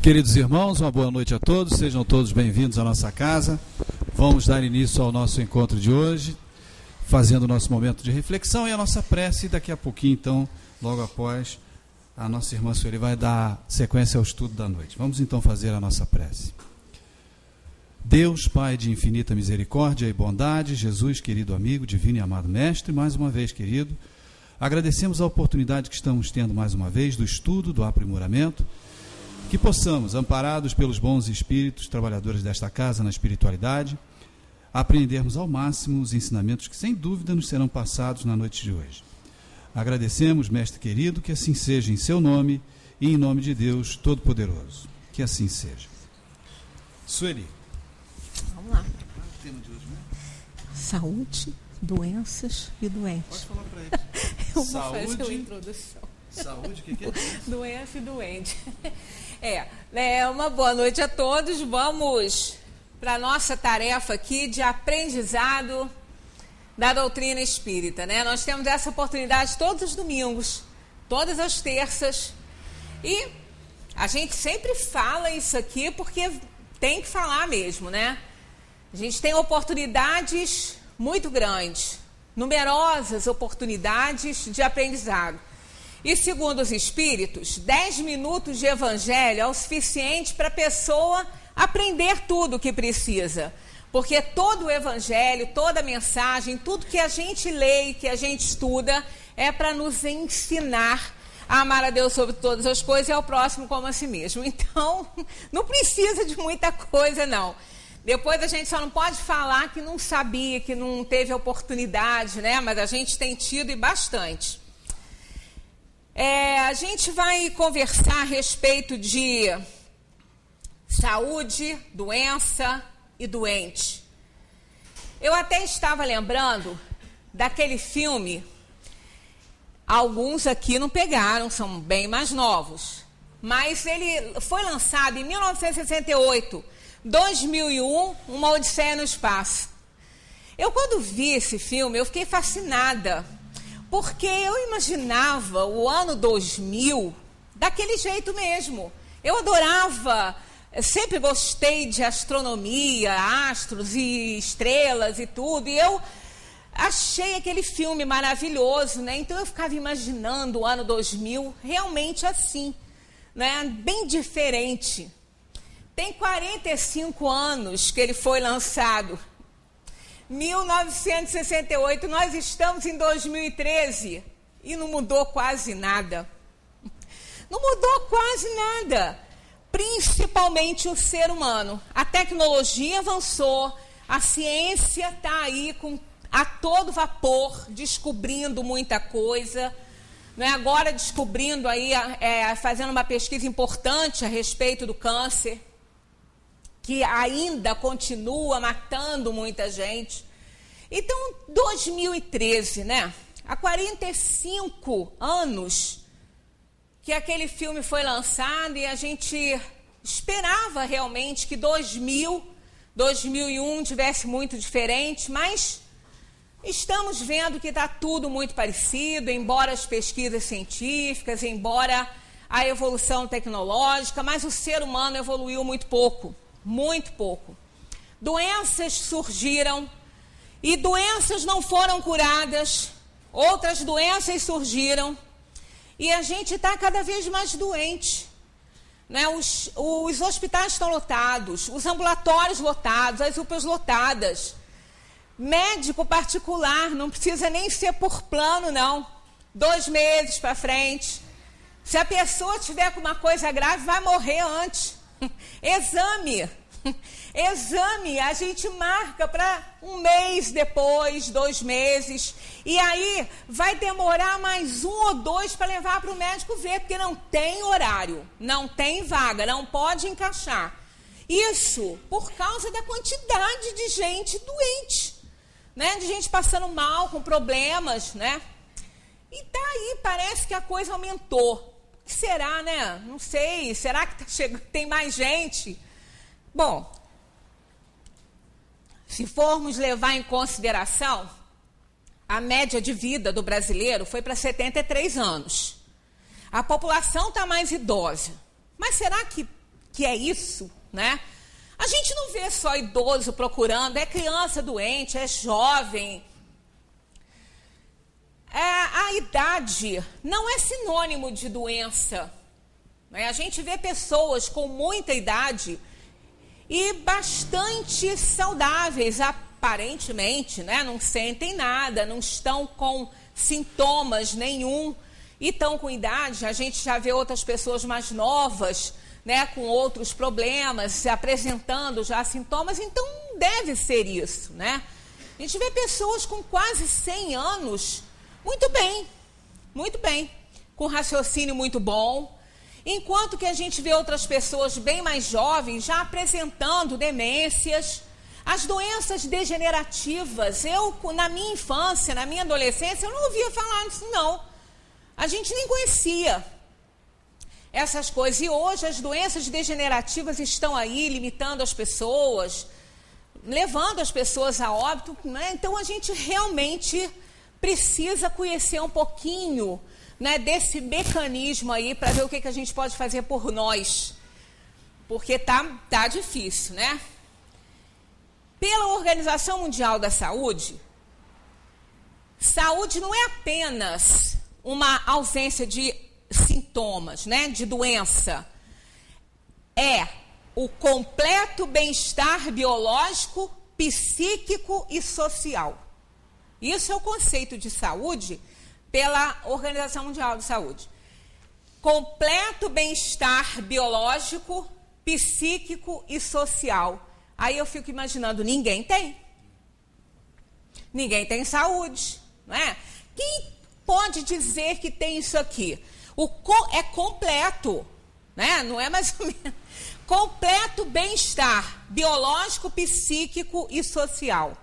Queridos irmãos, uma boa noite a todos, sejam todos bem-vindos à nossa casa. Vamos dar início ao nosso encontro de hoje, fazendo o nosso momento de reflexão e a nossa prece. E daqui a pouquinho, então, logo após, a nossa irmã Sueli vai dar sequência ao estudo da noite. Vamos então fazer a nossa prece. Deus, Pai de infinita misericórdia e bondade, Jesus, querido amigo, divino e amado Mestre, mais uma vez, querido, agradecemos a oportunidade que estamos tendo mais uma vez do estudo, do aprimoramento, que possamos, amparados pelos bons espíritos, trabalhadores desta casa na espiritualidade, aprendermos ao máximo os ensinamentos que sem dúvida nos serão passados na noite de hoje. Agradecemos, Mestre querido, que assim seja em seu nome e em nome de Deus Todo-Poderoso. Que assim seja. Sueli. Vamos lá. Saúde, doenças e doentes. Pode falar para eles. Eu vou fazer uma introdução. Saúde, o que é isso? Doença e doente. Uma boa noite a todos. Vamos para a nossa tarefa aqui de aprendizado da doutrina espírita, né? Nós temos essa oportunidade todos os domingos, todas as terças, e a gente sempre fala isso aqui porque tem que falar mesmo, né? A gente tem oportunidades muito grandes, numerosas oportunidades de aprendizado. E segundo os espíritos, 10 minutos de evangelho é o suficiente para a pessoa aprender tudo o que precisa. Porque todo o evangelho, toda a mensagem, tudo que a gente lê e que a gente estuda é para nos ensinar a amar a Deus sobre todas as coisas e ao próximo como a si mesmo. Então, não precisa de muita coisa, não. Depois a gente só não pode falar que não sabia, que não teve oportunidade, né? Mas a gente tem tido e bastante. A gente vai conversar a respeito de saúde, doença e doente. Eu até estava lembrando daquele filme, alguns aqui não pegaram, são bem mais novos, mas ele foi lançado em 1968, 2001, Uma Odisseia no Espaço. Eu quando vi esse filme, eu fiquei fascinada, porque eu imaginava o ano 2000 daquele jeito mesmo. Eu adorava, sempre gostei de astronomia, astros e estrelas e tudo, e eu achei aquele filme maravilhoso, né? Então eu ficava imaginando o ano 2000 realmente assim, né? Bem diferente. Tem 45 anos que ele foi lançado. 1968, nós estamos em 2013 e não mudou quase nada. Não mudou quase nada. Principalmente o ser humano. A tecnologia avançou, a ciência está aí a todo vapor, descobrindo muita coisa. Né? Agora descobrindo aí, fazendo uma pesquisa importante a respeito do câncer, que ainda continua matando muita gente. Então, 2013, né? Há 45 anos que aquele filme foi lançado e a gente esperava realmente que 2001 tivesse muito diferente, mas estamos vendo que está tudo muito parecido, embora as pesquisas científicas, embora a evolução tecnológica, mas o ser humano evoluiu muito pouco. Muito pouco. Doenças surgiram e doenças não foram curadas, outras doenças surgiram e a gente está cada vez mais doente. Né? Os hospitais estão lotados, os ambulatórios lotados, as UPAs lotadas. Médico particular, não precisa nem ser por plano, não. 2 meses para frente. Se a pessoa tiver com uma coisa grave, vai morrer antes. Exame, a gente marca para 1 mês depois, 2 meses, e aí vai demorar mais 1 ou 2 para levar para o médico ver, porque não tem horário, não tem vaga, não pode encaixar. Isso por causa da quantidade de gente doente, né? De gente passando mal, com problemas, né? E tá aí, parece que a coisa aumentou. O que será, né? Não sei, será que tem mais gente? Bom, se formos levar em consideração, a média de vida do brasileiro foi para 73 anos. A população está mais idosa. Mas será que que é isso, né? A gente não vê só idoso procurando, é criança doente, é jovem. A idade não é sinônimo de doença, né? A gente vê pessoas com muita idade e bastante saudáveis, aparentemente, né? Não sentem nada, não estão com sintomas nenhum e estão com idade. A gente já vê outras pessoas mais novas, né, com outros problemas, apresentando já sintomas, então não deve ser isso, né? A gente vê pessoas com quase 100 anos, muito bem, com raciocínio muito bom, enquanto que a gente vê outras pessoas bem mais jovens já apresentando demências, as doenças degenerativas. Eu, na minha infância, na minha adolescência, eu não ouvia falar disso, não. A gente nem conhecia essas coisas. E hoje as doenças degenerativas estão aí limitando as pessoas, levando as pessoas a óbito, né? Então a gente realmente precisa conhecer um pouquinho, né, desse mecanismo aí para ver o que a gente pode fazer por nós. Porque tá difícil, né? Pela Organização Mundial da Saúde, saúde não é apenas uma ausência de sintomas, né, de doença, é o completo bem-estar biológico, psíquico e social. Isso é o conceito de saúde pela Organização Mundial de Saúde. Completo bem-estar biológico, psíquico e social. Aí eu fico imaginando, ninguém tem saúde, não é? Quem pode dizer que tem isso aqui? É completo, né? Não é mais ou menos. Completo bem-estar biológico, psíquico e social.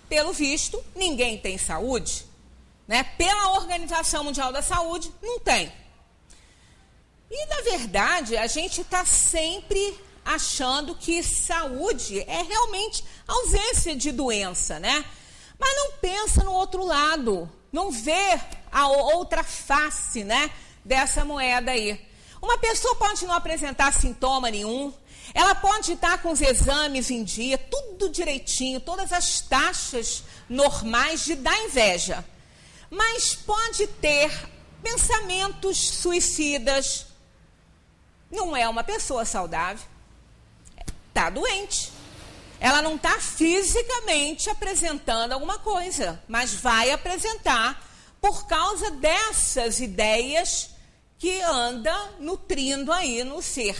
Pelo visto, ninguém tem saúde, né? Pela Organização Mundial da Saúde, não tem. E, na verdade, a gente está sempre achando que saúde é realmente ausência de doença, né? Mas não pensa no outro lado, não vê a outra face, né, dessa moeda aí. Uma pessoa pode não apresentar sintoma nenhum, ela pode estar com os exames em dia, tudo direitinho, todas as taxas normais de dar inveja, mas pode ter pensamentos suicidas, não é uma pessoa saudável, está doente. Ela não está fisicamente apresentando alguma coisa, mas vai apresentar por causa dessas ideias que anda nutrindo aí no ser.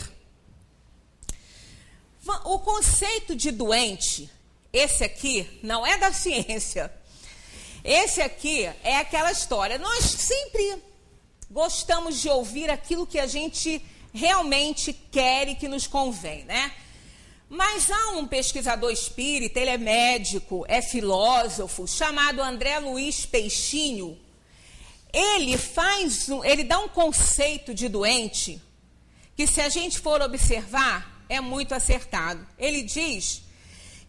O conceito de doente, esse aqui não é da ciência. Esse aqui é aquela história. Nós sempre gostamos de ouvir aquilo que a gente realmente quer e que nos convém, né? Mas há um pesquisador espírita, ele é médico, é filósofo, chamado André Luiz Peixinho. Ele dá um conceito de doente que, se a gente for observar, é muito acertado. Ele diz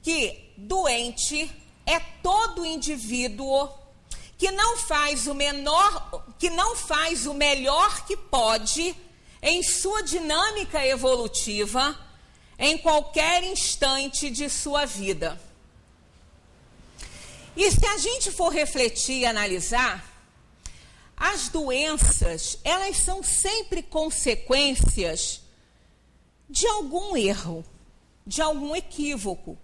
que doente é todo indivíduo que não faz o melhor que pode em sua dinâmica evolutiva em qualquer instante de sua vida. E se a gente for refletir e analisar, as doenças, elas são sempre consequências de algum erro, de algum equívoco,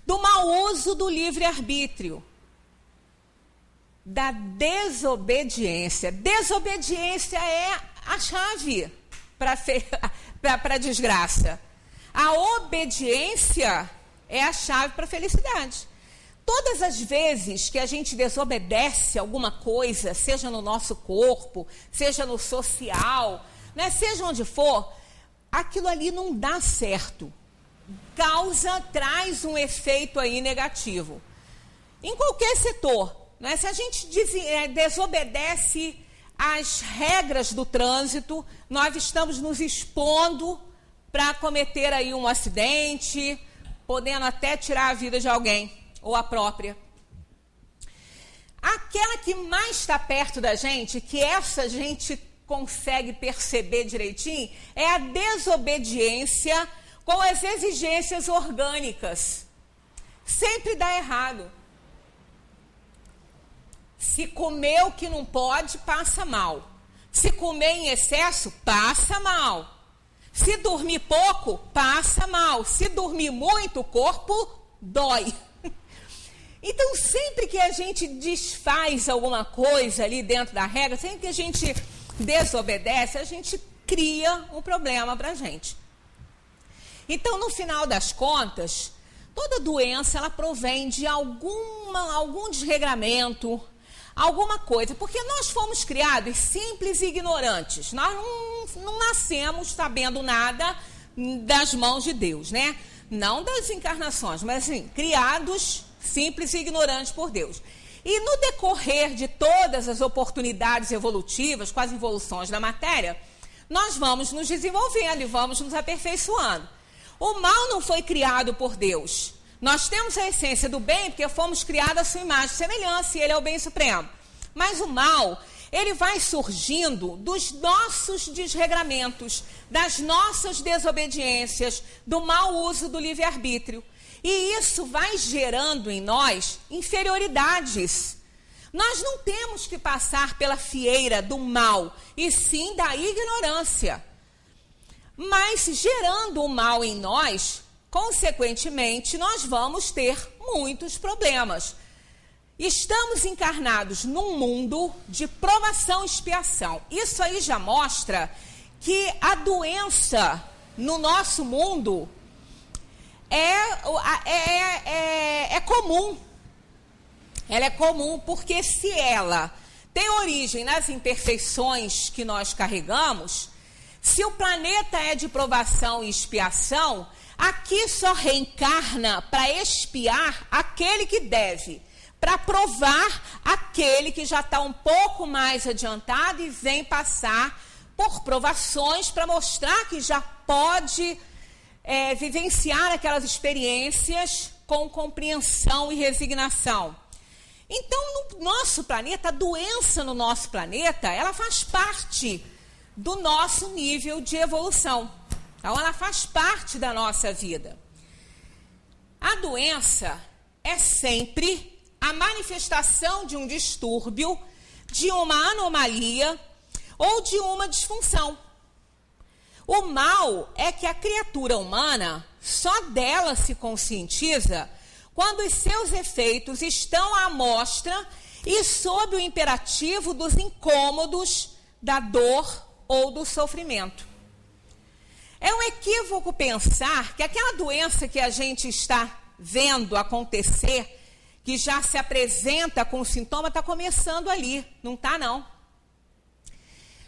do mau uso do livre-arbítrio, da desobediência. Desobediência é a chave para a desgraça. A obediência é a chave para a felicidade. Todas as vezes que a gente desobedece alguma coisa, seja no nosso corpo, seja no social, né, seja onde for, aquilo ali não dá certo. Traz um efeito aí negativo. Em qualquer setor, né, se a gente desobedece às regras do trânsito, nós estamos nos expondo para cometer aí um acidente, podendo até tirar a vida de alguém, ou a própria. Aquela que mais está perto da gente, que essa gente consegue perceber direitinho, é a desobediência com as exigências orgânicas. Sempre dá errado. Se comer o que não pode, passa mal. Se comer em excesso, passa mal. Se dormir pouco, passa mal. Se dormir muito, o corpo dói. Então, sempre que a gente desfaz alguma coisa ali dentro da regra, sempre que a gente desobedece, a gente cria um problema para a gente. Então, no final das contas, toda doença, ela provém de algum desregramento, alguma coisa, porque nós fomos criados simples e ignorantes. Nós não nascemos sabendo nada das mãos de Deus, né? Não das encarnações, mas assim, criados simples e ignorantes por Deus. E no decorrer de todas as oportunidades evolutivas, com as evoluções da matéria, nós vamos nos desenvolvendo e vamos nos aperfeiçoando. O mal não foi criado por Deus. Nós temos a essência do bem porque fomos criados à sua imagem e semelhança, e ele é o bem supremo. Mas o mal, ele vai surgindo dos nossos desregramentos, das nossas desobediências, do mau uso do livre-arbítrio. E isso vai gerando em nós inferioridades. Nós não temos que passar pela fieira do mal, e sim da ignorância. Mas gerando o mal em nós, consequentemente, nós vamos ter muitos problemas. Estamos encarnados num mundo de provação e expiação. Isso aí já mostra que a doença no nosso mundo é comum. Ela é comum porque se ela tem origem nas imperfeições que nós carregamos, se o planeta é de provação e expiação, aqui só reencarna para expiar aquele que deve, para provar aquele que já está um pouco mais adiantado e vem passar por provações para mostrar que já pode vivenciar aquelas experiências com compreensão e resignação. Então, no nosso planeta, a doença no nosso planeta, ela faz parte do nosso nível de evolução. Então, ela faz parte da nossa vida. A doença é sempre a manifestação de um distúrbio, de uma anomalia ou de uma disfunção. O mal é que a criatura humana só dela se conscientiza quando os seus efeitos estão à mostra e sob o imperativo dos incômodos, da dor ou do sofrimento. É um equívoco pensar que aquela doença que a gente está vendo acontecer, que já se apresenta com sintoma, está começando ali. Não está, não.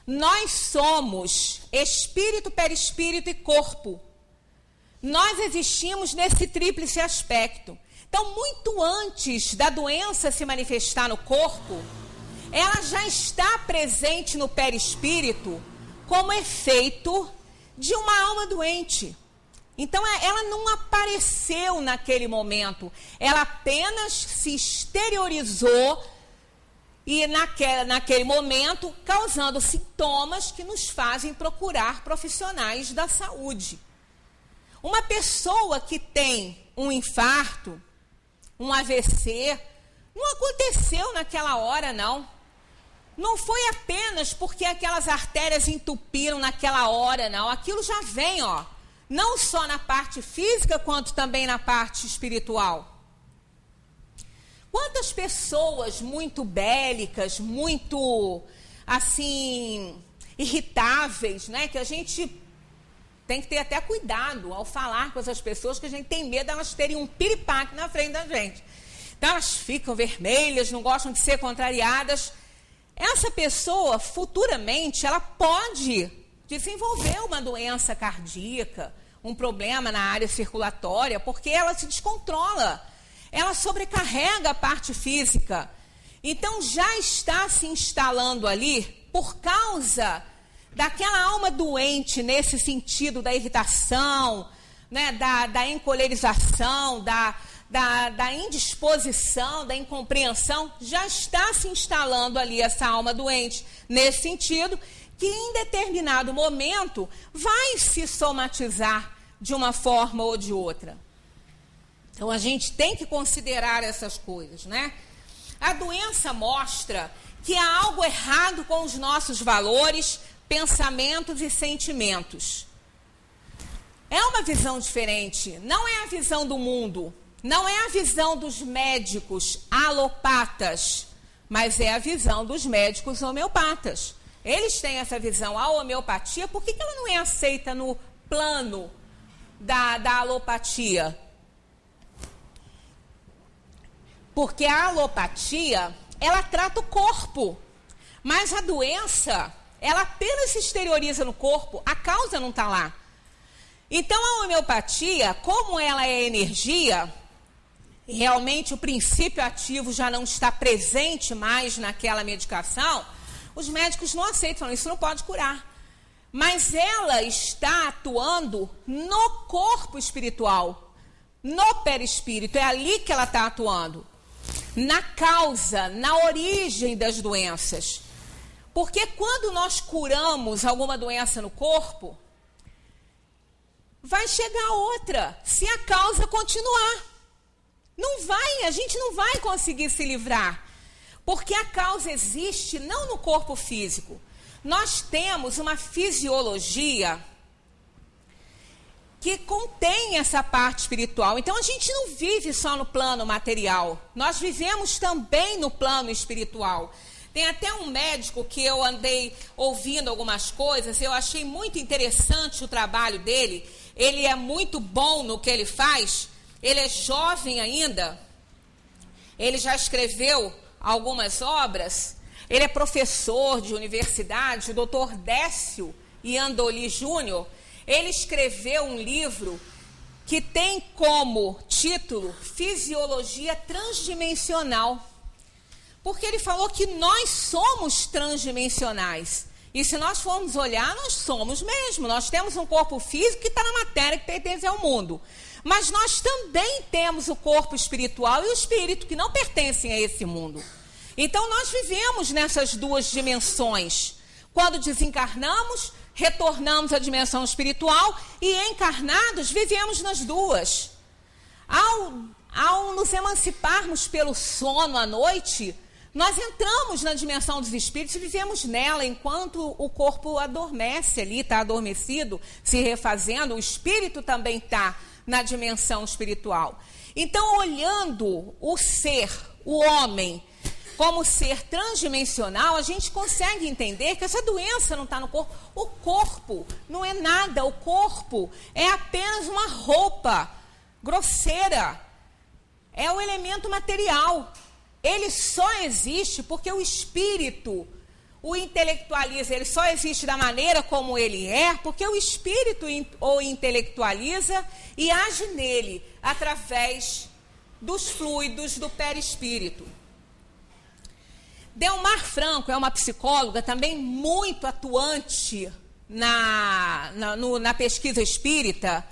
Nós somos espírito, perispírito e corpo. Nós existimos nesse tríplice aspecto. Então, muito antes da doença se manifestar no corpo, ela já está presente no perispírito como efeito de uma alma doente. Então, ela não apareceu naquele momento. Ela apenas se exteriorizou e naquele momento, causando sintomas que nos fazem procurar profissionais da saúde. Uma pessoa que tem um infarto, um AVC, não aconteceu naquela hora, não. Não foi apenas porque aquelas artérias entupiram naquela hora, não. Aquilo já vem, não só na parte física, quanto também na parte espiritual. Quantas pessoas muito bélicas, muito, assim, irritáveis, né? Que a gente tem que ter até cuidado ao falar com essas pessoas, que a gente tem medo de elas terem um piripaque na frente da gente. Então, elas ficam vermelhas, não gostam de ser contrariadas. Essa pessoa, futuramente, ela pode desenvolver uma doença cardíaca, um problema na área circulatória, porque ela se descontrola. Ela sobrecarrega a parte física. Então, já está se instalando ali, por causa daquela alma doente, nesse sentido da irritação, né, da encolerização, da indisposição, da incompreensão, já está se instalando ali essa alma doente, nesse sentido, que em determinado momento vai se somatizar de uma forma ou de outra. Então, a gente tem que considerar essas coisas, né? A doença mostra que há algo errado com os nossos valores, pensamentos e sentimentos. É uma visão diferente, não é a visão do mundo, não é a visão dos médicos alopatas, mas é a visão dos médicos homeopatas. Eles têm essa visão. A homeopatia, por que ela não é aceita no plano da alopatia? Porque a alopatia, ela trata o corpo, mas a doença, ela apenas se exterioriza no corpo, a causa não está lá. Então, a homeopatia, como ela é energia, realmente o princípio ativo já não está presente mais naquela medicação, os médicos não aceitam, falam, isso não pode curar. Mas ela está atuando no corpo espiritual, no perispírito, é ali que ela está atuando. Na causa, na origem das doenças. Porque quando nós curamos alguma doença no corpo, vai chegar outra, se a causa continuar. A gente não vai conseguir se livrar. Porque a causa existe não no corpo físico. Nós temos uma fisiologia que contém essa parte espiritual. Então, a gente não vive só no plano material. Nós vivemos também no plano espiritual. Tem até um médico que eu andei ouvindo algumas coisas, eu achei muito interessante o trabalho dele. Ele é muito bom no que ele faz. Ele é jovem ainda. Ele já escreveu algumas obras. Ele é professor de universidade, o Dr. Décio Iandoli Júnior. Ele escreveu um livro que tem como título Fisiologia Transdimensional. Porque ele falou que nós somos transdimensionais. E se nós formos olhar, nós somos mesmo. Nós temos um corpo físico que está na matéria que pertence ao mundo. Mas nós também temos o corpo espiritual e o espírito que não pertencem a esse mundo. Então nós vivemos nessas duas dimensões. Quando desencarnamos, retornamos à dimensão espiritual e encarnados vivemos nas duas. Ao nos emanciparmos pelo sono à noite, nós entramos na dimensão dos espíritos e vivemos nela enquanto o corpo adormece ali, está adormecido, se refazendo, o espírito também está na dimensão espiritual. Então, olhando o ser, o homem, como ser transdimensional, a gente consegue entender que essa doença não está no corpo. O corpo não é nada, o corpo é apenas uma roupa grosseira. É o elemento material. Ele só existe porque o espírito o intelectualiza. Ele só existe da maneira como ele é porque o espírito o intelectualiza e age nele através dos fluidos do perispírito. Delmar Franco é uma psicóloga também muito atuante na pesquisa espírita.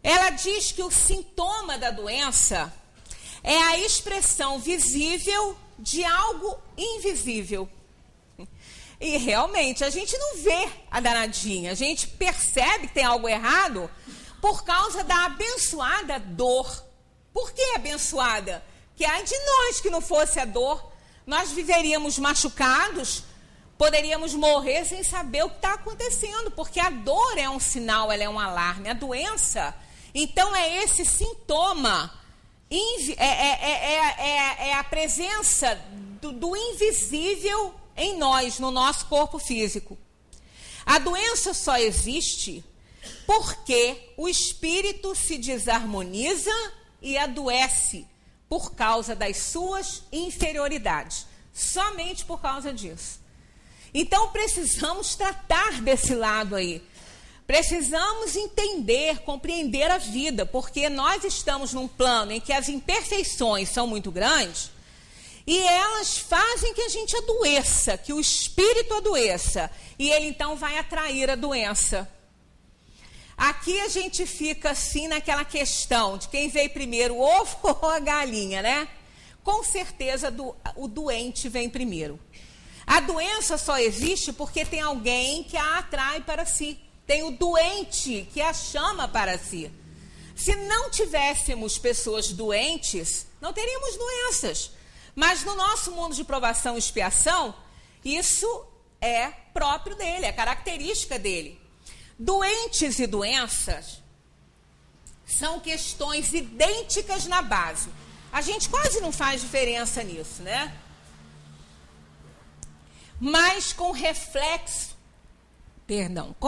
Ela diz que o sintoma da doença é a expressão visível de algo invisível. E realmente, a gente não vê a danadinha, a gente percebe que tem algo errado por causa da abençoada dor. Por que abençoada? Que ai de nós que não fosse a dor, nós viveríamos machucados, poderíamos morrer sem saber o que está acontecendo, porque a dor é um sinal, ela é um alarme. A doença, então, é esse sintoma, é a presença do invisível em nós, no nosso corpo físico. A doença só existe porque o espírito se desarmoniza e adoece por causa das suas inferioridades. Somente por causa disso. Então, precisamos tratar desse lado aí. Precisamos entender, compreender a vida, porque nós estamos num plano em que as imperfeições são muito grandes e elas fazem que a gente adoeça, que o espírito adoeça, e ele então vai atrair a doença. Aqui a gente fica assim naquela questão de quem veio primeiro, o ovo ou a galinha, né? Com certeza o doente vem primeiro. A doença só existe porque tem alguém que a atrai para si. Tem o doente que a chama para si. Se não tivéssemos pessoas doentes, não teríamos doenças. Mas no nosso mundo de provação e expiação, isso é próprio dele, é característica dele. Doentes e doenças são questões idênticas na base. A gente quase não faz diferença nisso, né? Mas com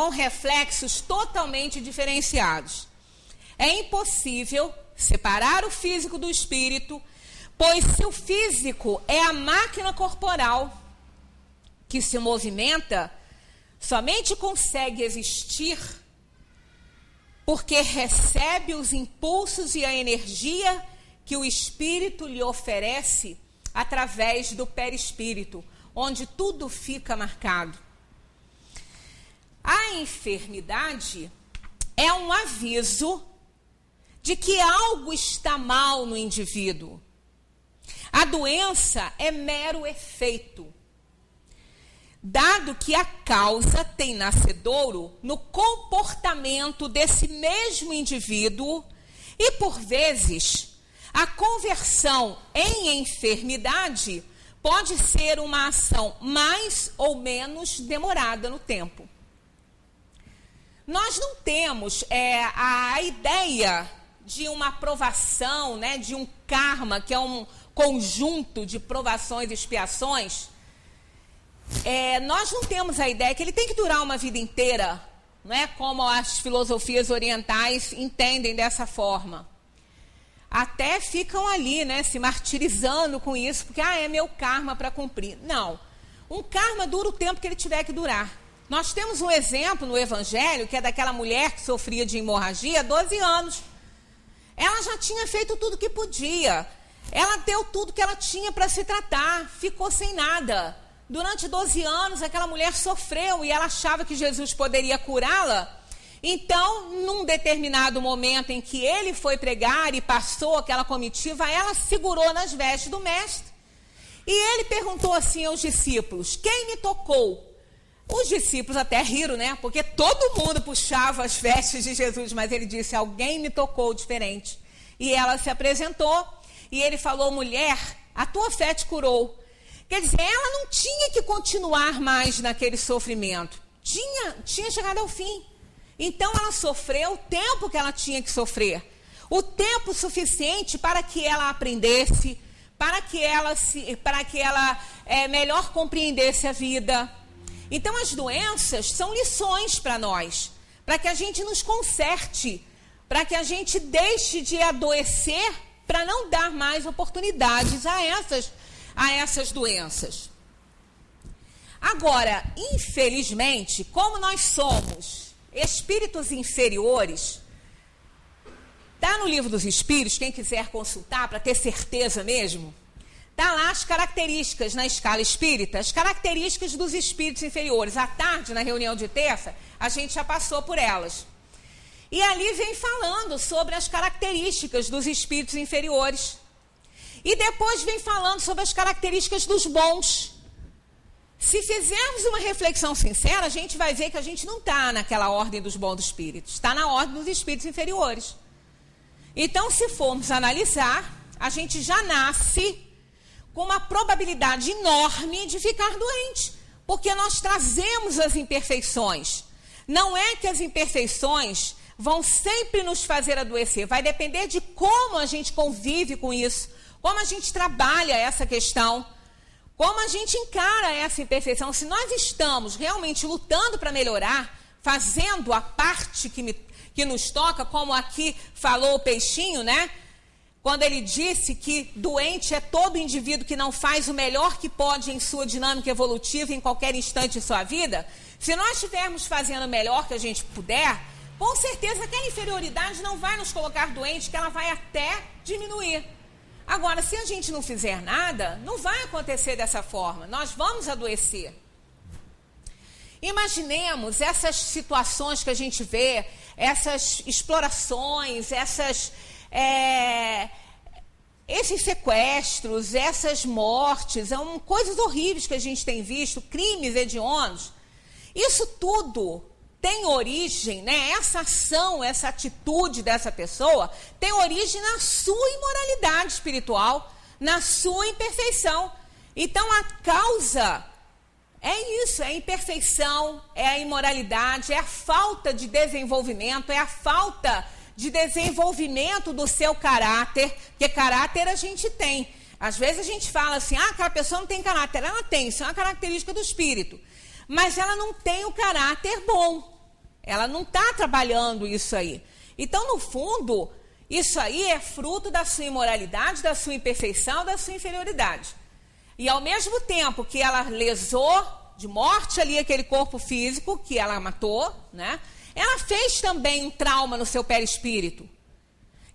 reflexos totalmente diferenciados. É impossível separar o físico do espírito, pois se o físico é a máquina corporal que se movimenta, somente consegue existir porque recebe os impulsos e a energia que o espírito lhe oferece através do perispírito, onde tudo fica marcado. A enfermidade é um aviso de que algo está mal no indivíduo. A doença é mero efeito, dado que a causa tem nascedouro no comportamento desse mesmo indivíduo e, por vezes, a conversão em enfermidade pode ser uma ação mais ou menos demorada no tempo. Nós não temos a ideia de uma provação, né, de um karma, que é um conjunto de provações e expiações. Nós não temos a ideia que ele tem que durar uma vida inteira, não é como as filosofias orientais entendem dessa forma. Até ficam ali, né, se martirizando com isso, porque é meu karma para cumprir. Não, um karma dura o tempo que ele tiver que durar. Nós temos um exemplo no Evangelho, que é daquela mulher que sofria de hemorragia há 12 anos. Ela já tinha feito tudo que podia. Ela deu tudo que ela tinha para se tratar, ficou sem nada. Durante 12 anos, aquela mulher sofreu e ela achava que Jesus poderia curá-la. Então, num determinado momento em que ele foi pregar e passou aquela comitiva, ela segurou nas vestes do mestre. E ele perguntou assim aos discípulos: quem me tocou? Os discípulos até riram, né? Porque todo mundo puxava as vestes de Jesus, mas ele disse: alguém me tocou diferente. E ela se apresentou e ele falou: mulher, a tua fé te curou. Quer dizer, ela não tinha que continuar mais naquele sofrimento. Tinha chegado ao fim. Então ela sofreu o tempo que ela tinha que sofrer. O tempo suficiente para que ela aprendesse, para que ela melhor compreendesse a vida. Então as doenças são lições para nós, para que a gente nos conserte, para que a gente deixe de adoecer, para não dar mais oportunidades a essas doenças. Agora, infelizmente, como nós somos espíritos inferiores, está no Livro dos Espíritos, quem quiser consultar para ter certeza mesmo, está lá as características na escala espírita, as características dos espíritos inferiores. À tarde, na reunião de terça, a gente já passou por elas. E ali vem falando sobre as características dos espíritos inferiores. E depois vem falando sobre as características dos bons. Se fizermos uma reflexão sincera, a gente vai ver que a gente não está naquela ordem dos bons espíritos, está na ordem dos espíritos inferiores. Então, se formos analisar, a gente já nasce com uma probabilidade enorme de ficar doente, porque nós trazemos as imperfeições. Não é que as imperfeições vão sempre nos fazer adoecer, vai depender de como a gente convive com isso, como a gente trabalha essa questão, como a gente encara essa imperfeição. Se nós estamos realmente lutando para melhorar, fazendo a parte que nos toca, como aqui falou o Peixinho, né? Quando ele disse que doente é todo indivíduo que não faz o melhor que pode em sua dinâmica evolutiva em qualquer instante de sua vida. Se nós estivermos fazendo o melhor que a gente puder, com certeza aquela inferioridade não vai nos colocar doentes, que ela vai até diminuir. Agora, se a gente não fizer nada, não vai acontecer dessa forma. Nós vamos adoecer. Imaginemos essas situações que a gente vê, essas explorações, essas esses sequestros, essas mortes, são coisas horríveis que a gente tem visto, crimes hediondos, isso tudo tem origem, né? Essa ação, essa atitude dessa pessoa tem origem na sua imoralidade espiritual, na sua imperfeição. Então, a causa é isso, é a imperfeição, é a imoralidade, é a falta de desenvolvimento, é a falta de desenvolvimento do seu caráter, porque caráter a gente tem. Às vezes a gente fala assim, aquela pessoa não tem caráter. Ela tem, isso é uma característica do espírito. Mas ela não tem o caráter bom. Ela não está trabalhando isso aí. Então, no fundo, isso aí é fruto da sua imoralidade, da sua imperfeição, da sua inferioridade. E ao mesmo tempo que ela lesou de morte ali aquele corpo físico que ela matou, né? Ela fez também um trauma no seu perispírito,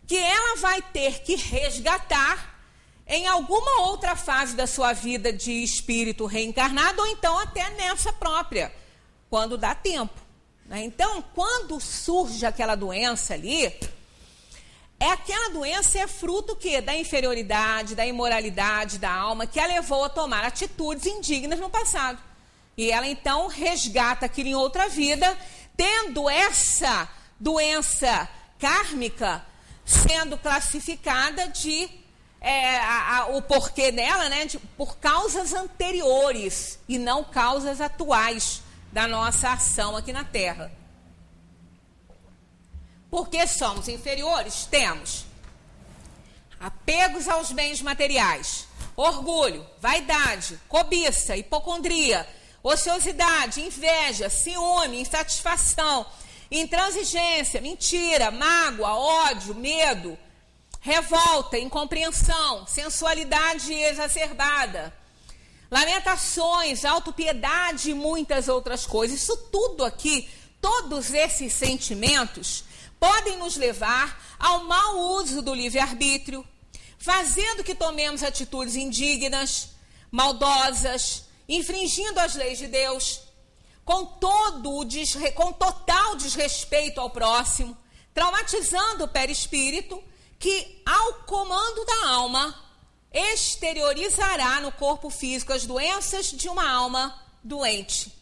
que ela vai ter que resgatar em alguma outra fase da sua vida de espírito reencarnado, ou então até nessa própria, quando dá tempo. Então, quando surge aquela doença ali, aquela doença é fruto que da inferioridade, da imoralidade da alma, que a levou a tomar atitudes indignas no passado. E ela, então, resgata aquilo em outra vida, tendo essa doença kármica sendo classificada de o porquê dela, né, por causas anteriores e não causas atuais da nossa ação aqui na Terra. Porque somos inferiores? Temos apegos aos bens materiais, orgulho, vaidade, cobiça, hipocondria, ociosidade, inveja, ciúme, insatisfação, intransigência, mentira, mágoa, ódio, medo, revolta, incompreensão, sensualidade exacerbada, lamentações, autopiedade e muitas outras coisas. Isso tudo aqui, todos esses sentimentos, podem nos levar ao mau uso do livre-arbítrio, fazendo que tomemos atitudes indignas, maldosas, infringindo as leis de Deus, com total desrespeito ao próximo, traumatizando o perispírito, que ao comando da alma exteriorizará no corpo físico as doenças de uma alma doente.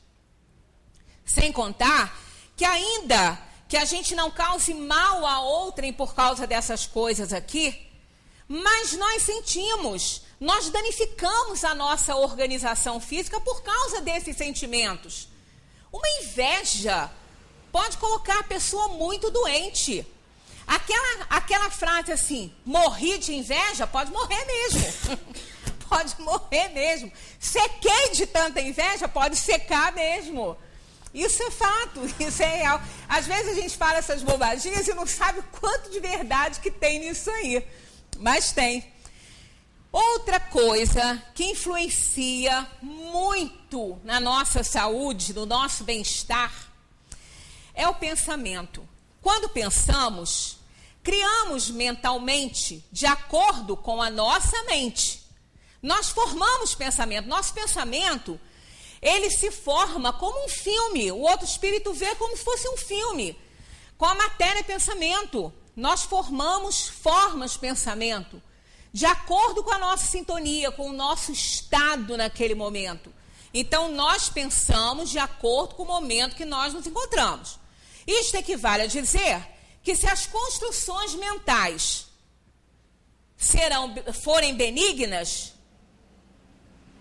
Sem contar que ainda que a gente não cause mal a outrem por causa dessas coisas aqui, mas nós sentimos, nós danificamos a nossa organização física por causa desses sentimentos. Uma inveja pode colocar a pessoa muito doente. Aquela frase assim, morri de inveja, pode morrer mesmo. Pode morrer mesmo. Sequei de tanta inveja, pode secar mesmo. Isso é fato, isso é real. Às vezes a gente fala essas bobaginhas e não sabe o quanto de verdade que tem nisso aí. Mas tem. Outra coisa que influencia muito na nossa saúde, no nosso bem-estar, é o pensamento. Quando pensamos, criamos mentalmente de acordo com a nossa mente. Nós formamos pensamento. Nosso pensamento, ele se forma como um filme. O outro espírito vê como se fosse um filme. Com a matéria pensamento, nós formamos formas de pensamento de acordo com a nossa sintonia, com o nosso estado naquele momento. Então, nós pensamos de acordo com o momento que nós nos encontramos. Isto equivale a dizer que se as construções mentais forem benignas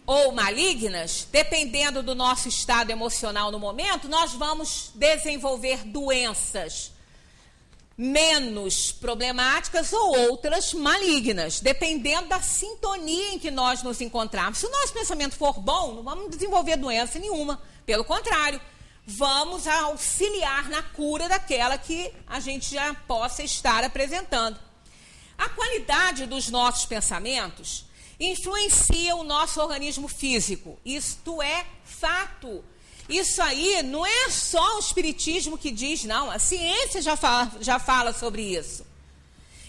ou malignas, dependendo do nosso estado emocional no momento, nós vamos desenvolver doenças menos problemáticas ou outras malignas, dependendo da sintonia em que nós nos encontrarmos. Se o nosso pensamento for bom, não vamos desenvolver doença nenhuma. Pelo contrário, vamos auxiliar na cura daquela que a gente já possa estar apresentando. A qualidade dos nossos pensamentos influencia o nosso organismo físico. Isto é fato. Isso aí não é só o espiritismo que diz, não. A ciência já fala sobre isso.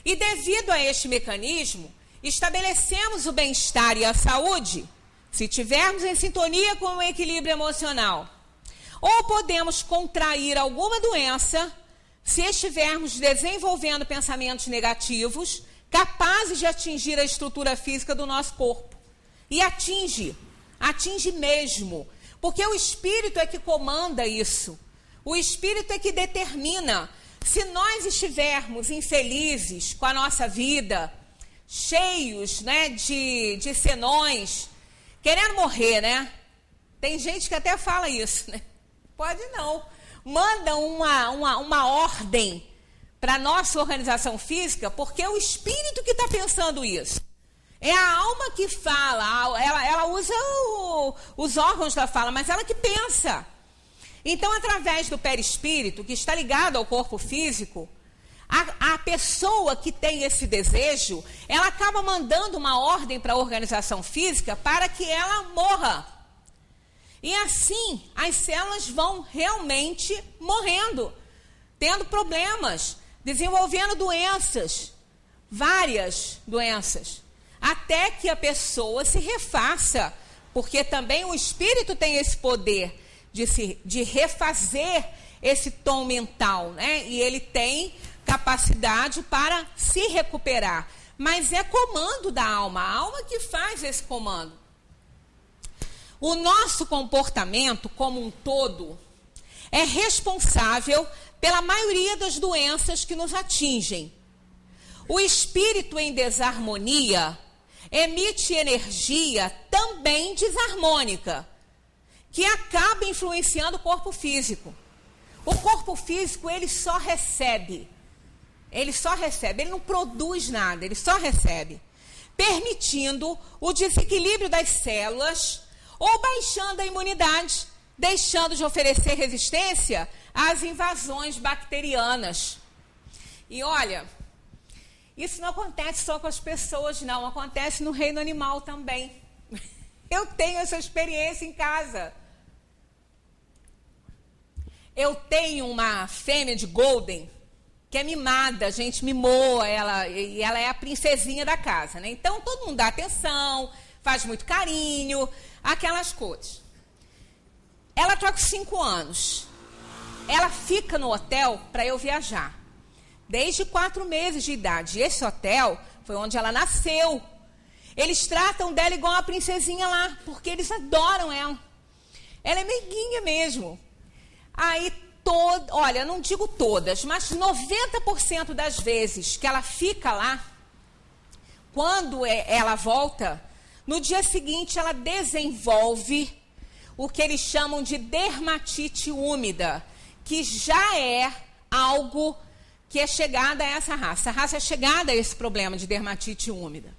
E devido a este mecanismo, estabelecemos o bem-estar e a saúde se tivermos em sintonia com o equilíbrio emocional. Ou podemos contrair alguma doença se estivermos desenvolvendo pensamentos negativos, capazes de atingir a estrutura física do nosso corpo. E atinge mesmo, porque o Espírito é que comanda isso. O Espírito é que determina. Se nós estivermos infelizes com a nossa vida, cheios, né, de senões, querendo morrer, né? Tem gente que até fala isso, né? Pode não. Manda uma ordem para a nossa organização física, porque é o Espírito que está pensando isso. É a alma que fala, ela usa os órgãos da fala, mas ela que pensa. Então, através do perispírito, que está ligado ao corpo físico, a pessoa que tem esse desejo, ela acaba mandando uma ordem para a organização física para que ela morra. E assim, as células vão realmente morrendo, tendo problemas, desenvolvendo doenças, várias doenças, até que a pessoa se refaça, porque também o espírito tem esse poder de refazer esse tom mental, né? E ele tem capacidade para se recuperar, mas é comando da alma, a alma que faz esse comando. O nosso comportamento como um todo é responsável pela maioria das doenças que nos atingem. O espírito em desarmonia emite energia também desarmônica, que acaba influenciando o corpo físico. O corpo físico, ele só recebe, ele não produz nada, ele só recebe, permitindo o desequilíbrio das células ou baixando a imunidade, deixando de oferecer resistência às invasões bacterianas. E olha, isso não acontece só com as pessoas, não, acontece no reino animal também. Eu tenho essa experiência em casa. Eu tenho uma fêmea de golden, que é mimada, a gente mimou ela, e ela é a princesinha da casa, né? Então, todo mundo dá atenção, faz muito carinho, aquelas coisas. Ela está com 5 anos. Ela fica no hotel para eu viajar. Desde 4 meses de idade. E esse hotel foi onde ela nasceu. Eles tratam dela igual uma princesinha lá, porque eles adoram ela. Ela é meiguinha mesmo. Aí, olha, não digo todas, mas 90% das vezes que ela fica lá, quando ela volta, no dia seguinte ela desenvolve o que eles chamam de dermatite úmida, que já é algo que é chegada a essa raça. A raça é chegada a esse problema de dermatite úmida.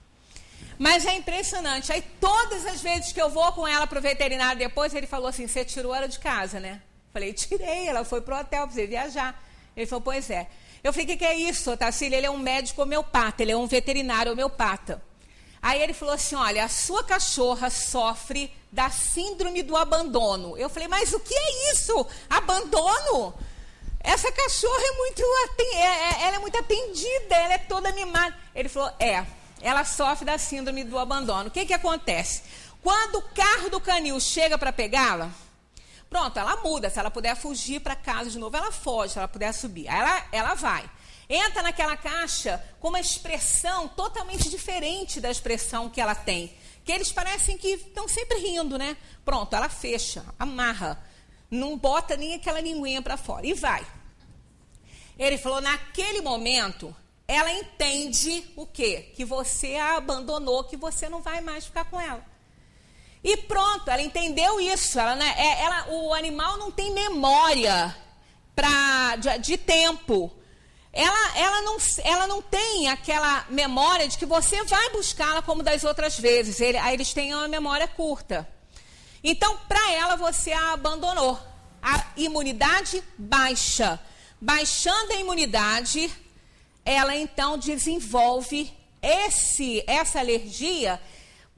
Mas é impressionante. Aí todas as vezes que eu vou com ela para o veterinário depois, ele falou assim, você tirou ela de casa, né? Falei, tirei, ela foi para o hotel para você viajar. Ele falou, pois é. Eu falei, o que é isso, Tarsília? Ele é um médico homeopata, ele é um veterinário homeopata. Aí ele falou assim, olha, a sua cachorra sofre da síndrome do abandono. Eu falei, mas o que é isso? Abandono? Essa cachorra ela é muito atendida, ela é toda mimada. Ele falou, ela sofre da síndrome do abandono. O que acontece? Quando o carro do canil chega para pegá-la, pronto, ela muda. Se ela puder fugir para casa de novo, ela foge. Se ela puder subir, aí ela vai. Entra naquela caixa com uma expressão totalmente diferente da expressão que ela tem. Que eles parecem que estão sempre rindo, né? Pronto, ela fecha, amarra. Não bota nem aquela linguinha para fora. E vai. Ele falou, naquele momento, ela entende o quê? Que você a abandonou, que você não vai mais ficar com ela. E pronto, ela entendeu isso. O animal não tem memória de tempo. Ela não tem aquela memória de que você vai buscá-la como das outras vezes. Aí eles têm uma memória curta. Então, para ela, você a abandonou. A imunidade baixa. Baixando a imunidade, ela então desenvolve essa alergia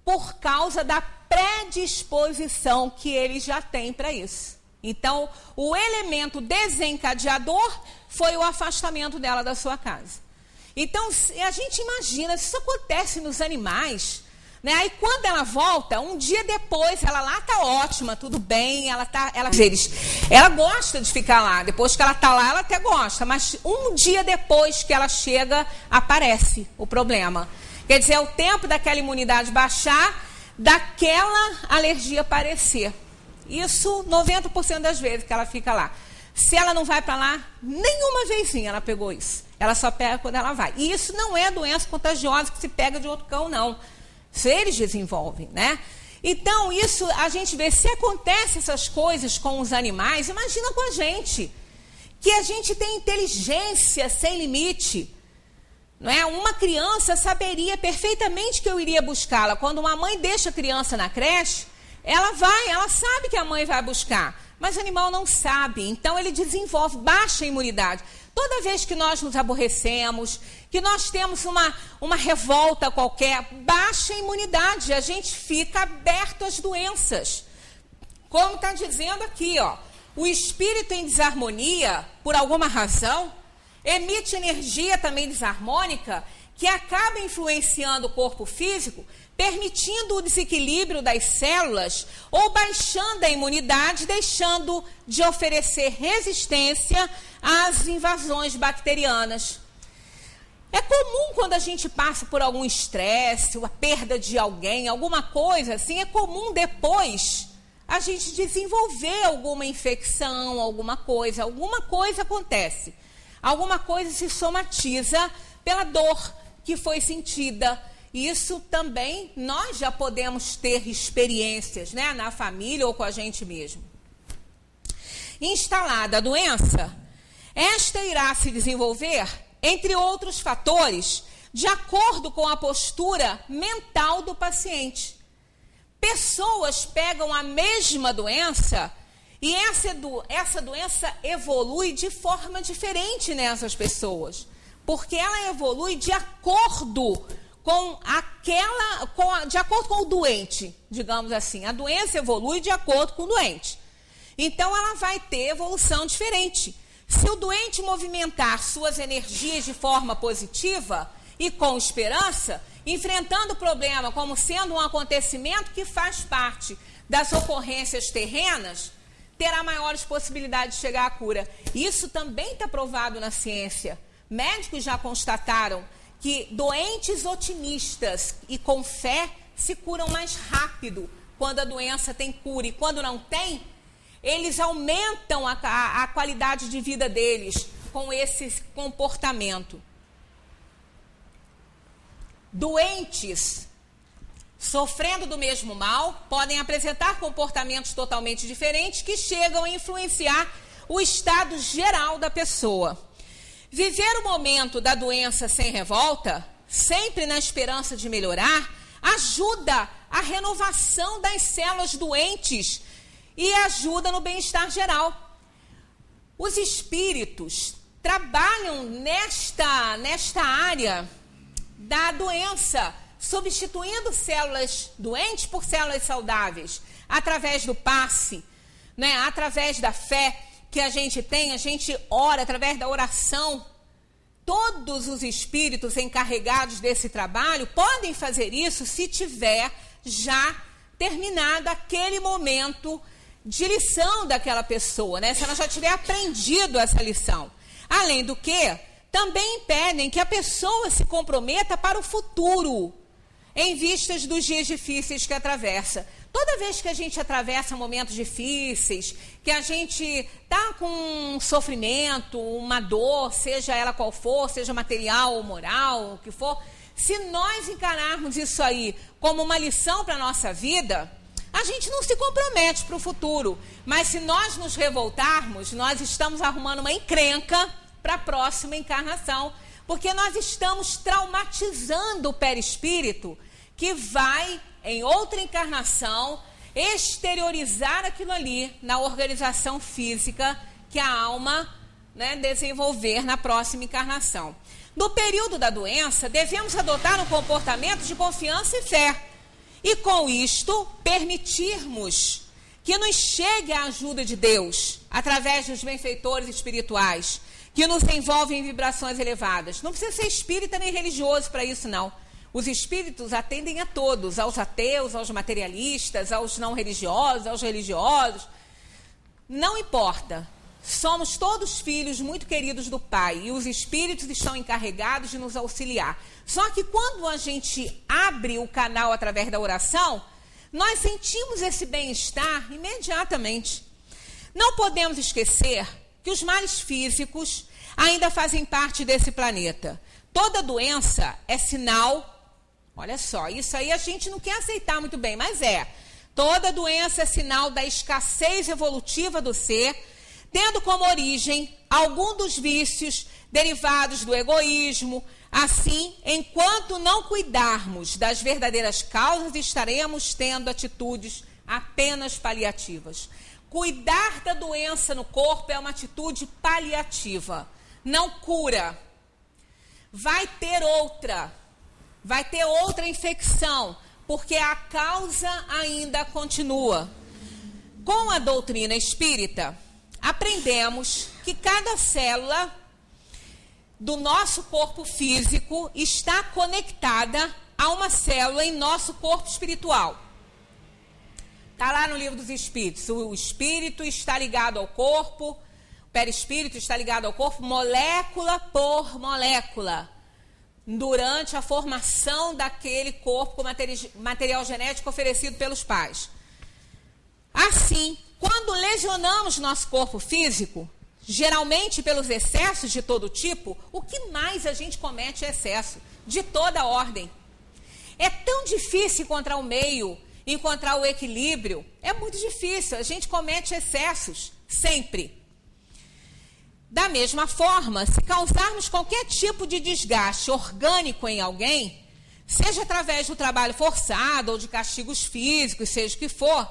por causa da predisposição que ele já tem para isso. Então, o elemento desencadeador foi o afastamento dela da sua casa. Então, a gente imagina, se isso acontece nos animais, Né? Aí quando ela volta, um dia depois, ela lá está ótima, tudo bem, ela gosta de ficar lá. Depois que ela está lá, ela até gosta, mas um dia depois que ela chega, aparece o problema. Quer dizer, é o tempo daquela imunidade baixar, daquela alergia aparecer. Isso 90% das vezes que ela fica lá. Se ela não vai para lá, nenhuma vezinha ela pegou isso. Ela só pega quando ela vai. E isso não é doença contagiosa que se pega de outro cão, não. Se eles desenvolvem, né? Então, isso a gente vê, se acontecem essas coisas com os animais, imagina com a gente. Que a gente tem inteligência sem limite. Não é? Uma criança saberia perfeitamente que eu iria buscá-la. Quando uma mãe deixa a criança na creche, ela sabe que a mãe vai buscar. Mas o animal não sabe, então ele desenvolve baixa imunidade. Toda vez que nós nos aborrecemos, que nós temos uma revolta qualquer, baixa imunidade, a gente fica aberto às doenças. Como está dizendo aqui, ó, o espírito em desarmonia, por alguma razão, emite energia também desarmônica, que acaba influenciando o corpo físico, permitindo o desequilíbrio das células ou baixando a imunidade, deixando de oferecer resistência às invasões bacterianas. É comum quando a gente passa por algum estresse, a perda de alguém, alguma coisa assim, é comum depois a gente desenvolver alguma infecção, alguma coisa acontece. Alguma coisa se somatiza pela dor que foi sentida. Isso também nós já podemos ter experiências, né, na família ou com a gente mesmo. Instalada a doença, esta irá se desenvolver, entre outros fatores, de acordo com a postura mental do paciente. Pessoas pegam a mesma doença e essa doença evolui de forma diferente nessas pessoas, porque ela evolui de acordo de acordo com o doente, digamos assim. A doença evolui de acordo com o doente. Então, ela vai ter evolução diferente. Se o doente movimentar suas energias de forma positiva e com esperança, enfrentando o problema como sendo um acontecimento que faz parte das ocorrências terrenas, terá maiores possibilidades de chegar à cura. Isso também está provado na ciência. Médicos já constataram que doentes otimistas e com fé se curam mais rápido quando a doença tem cura. E quando não tem, eles aumentam a qualidade de vida deles com esse comportamento. Doentes sofrendo do mesmo mal podem apresentar comportamentos totalmente diferentes que chegam a influenciar o estado geral da pessoa. Viver o momento da doença sem revolta, sempre na esperança de melhorar, ajuda a renovação das células doentes e ajuda no bem-estar geral. Os espíritos trabalham nesta área da doença, substituindo células doentes por células saudáveis, através do passe, né? Através da fé que a gente tem, a gente ora, através da oração. Todos os espíritos encarregados desse trabalho podem fazer isso se tiver já terminado aquele momento de lição daquela pessoa, né? Se ela já tiver aprendido essa lição. Além do que, também impedem que a pessoa se comprometa para o futuro, em vistas dos dias difíceis que atravessa. Toda vez que a gente atravessa momentos difíceis, que a gente está com um sofrimento, uma dor, seja ela qual for, seja material ou moral, o que for, se nós encararmos isso aí como uma lição para a nossa vida, a gente não se compromete para o futuro. Mas se nós nos revoltarmos, nós estamos arrumando uma encrenca para a próxima encarnação, porque nós estamos traumatizando o perispírito que vai, em outra encarnação, exteriorizar aquilo ali na organização física que a alma, né, desenvolver na próxima encarnação. No período da doença, devemos adotar um comportamento de confiança e fé. E com isto, permitirmos que nos chegue a ajuda de Deus, através dos benfeitores espirituais, que nos envolvem em vibrações elevadas. Não precisa ser espírita nem religioso para isso, não. Os espíritos atendem a todos, aos ateus, aos materialistas, aos não religiosos, aos religiosos. Não importa. Somos todos filhos muito queridos do Pai e os espíritos estão encarregados de nos auxiliar. Só que quando a gente abre o canal através da oração, nós sentimos esse bem-estar imediatamente. Não podemos esquecer que os males físicos ainda fazem parte desse planeta. Toda doença é sinal, olha só, isso aí a gente não quer aceitar muito bem, mas é. Toda doença é sinal da escassez evolutiva do ser, tendo como origem algum dos vícios derivados do egoísmo. Assim, enquanto não cuidarmos das verdadeiras causas, estaremos tendo atitudes apenas paliativas. Cuidar da doença no corpo é uma atitude paliativa, não cura. Vai ter outra infecção, porque a causa ainda continua. Com a doutrina espírita, aprendemos que cada célula do nosso corpo físico está conectada a uma célula em nosso corpo espiritual. Está lá no livro dos Espíritos. O espírito está ligado ao corpo, o perispírito está ligado ao corpo, molécula por molécula, durante a formação daquele corpo com material genético oferecido pelos pais. Assim, quando lesionamos nosso corpo físico, geralmente pelos excessos de todo tipo, o que mais a gente comete é excesso, de toda ordem. É tão difícil encontrar o meio, encontrar o equilíbrio, é muito difícil, a gente comete excessos, sempre. Da mesma forma, se causarmos qualquer tipo de desgaste orgânico em alguém, seja através do trabalho forçado ou de castigos físicos, seja o que for,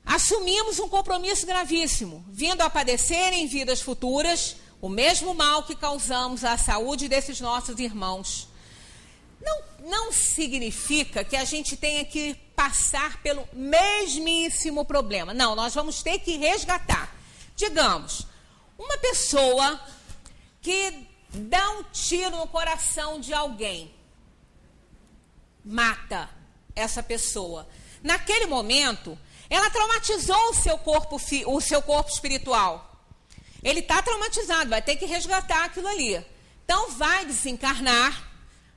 assumimos um compromisso gravíssimo, vindo a padecer em vidas futuras o mesmo mal que causamos à saúde desses nossos irmãos. Não significa que a gente tenha que passar pelo mesmíssimo problema. Não, nós vamos ter que resgatar. Digamos, uma pessoa que dá um tiro no coração de alguém, mata essa pessoa. Naquele momento, ela traumatizou o seu corpo espiritual. Ele está traumatizado, vai ter que resgatar aquilo ali. Então, vai desencarnar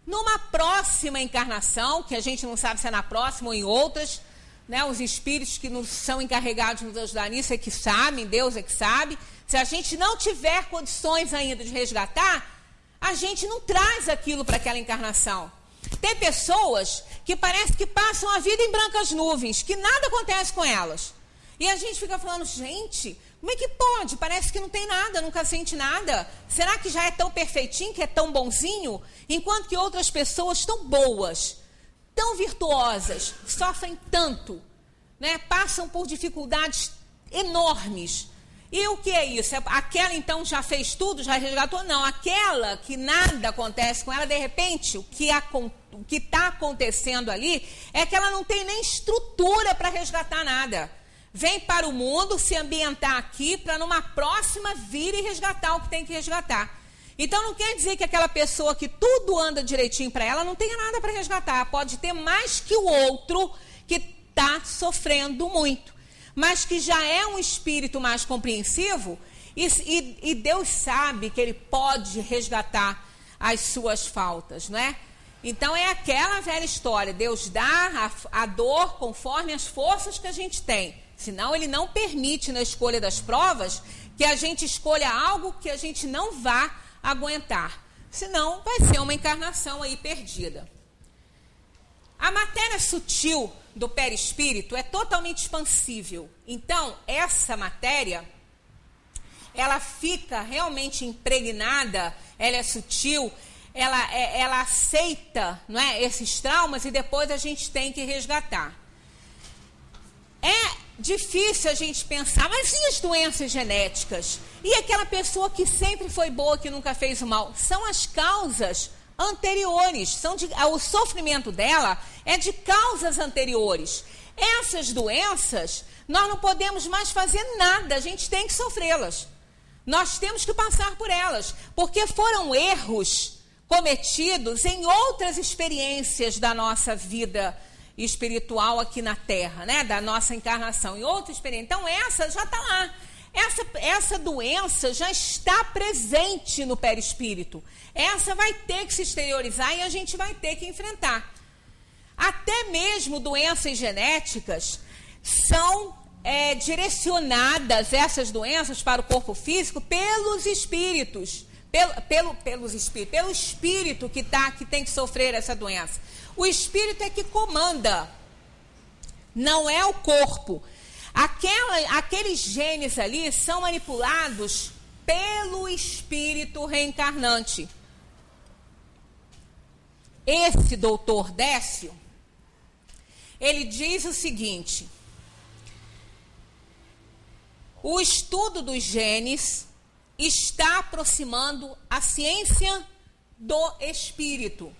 numa próxima encarnação, que a gente não sabe se é na próxima ou em outras, né? Os espíritos que nos são encarregados de nos ajudar nisso é que sabem, Deus é que sabe. Se a gente não tiver condições ainda de resgatar, a gente não traz aquilo para aquela encarnação. Tem pessoas que parece que passam a vida em brancas nuvens, que nada acontece com elas. E a gente fica falando, gente, como é que pode? Parece que não tem nada, nunca sente nada. Será que já é tão perfeitinho, que é tão bonzinho? Enquanto que outras pessoas tão boas, tão virtuosas, sofrem tanto, né? Passam por dificuldades enormes. E o que é isso? Aquela então já fez tudo, já resgatou? Não, aquela que nada acontece com ela, de repente, o que está acontecendo ali é que ela não tem nem estrutura para resgatar nada. Vem para o mundo se ambientar aqui para numa próxima vir e resgatar o que tem que resgatar. Então não quer dizer que aquela pessoa que tudo anda direitinho para ela não tenha nada para resgatar. Pode ter mais que o outro que está sofrendo muito, mas que já é um espírito mais compreensivo e Deus sabe que ele pode resgatar as suas faltas, não é? Então é aquela velha história, Deus dá a dor conforme as forças que a gente tem, senão ele não permite na escolha das provas que a gente escolha algo que a gente não vá aguentar, senão vai ser uma encarnação aí perdida. A matéria sutil do perispírito é totalmente expansível. Então, essa matéria, ela fica realmente impregnada, ela é sutil, ela aceita, não é, esses traumas e depois a gente tem que resgatar. É difícil a gente pensar, mas e as doenças genéticas? E aquela pessoa que sempre foi boa, que nunca fez o mal? São as causas anteriores, o sofrimento dela é de causas anteriores. Essas doenças, nós não podemos mais fazer nada, a gente tem que sofrê-las. Nós temos que passar por elas, porque foram erros cometidos em outras experiências da nossa vida espiritual aqui na Terra, né? Da nossa encarnação, em outra experiência. Então, essa já está lá. Essa doença já está presente no perispírito. Essa vai ter que se exteriorizar e a gente vai ter que enfrentar. Até mesmo doenças genéticas são direcionadas, essas doenças, para o corpo físico pelos espíritos. Pelo espírito que tem que sofrer essa doença. O espírito é que comanda, não é o corpo. Aqueles genes ali são manipulados pelo espírito reencarnante. Esse doutor Décio, ele diz o seguinte: o estudo dos genes está aproximando a ciência do espírito.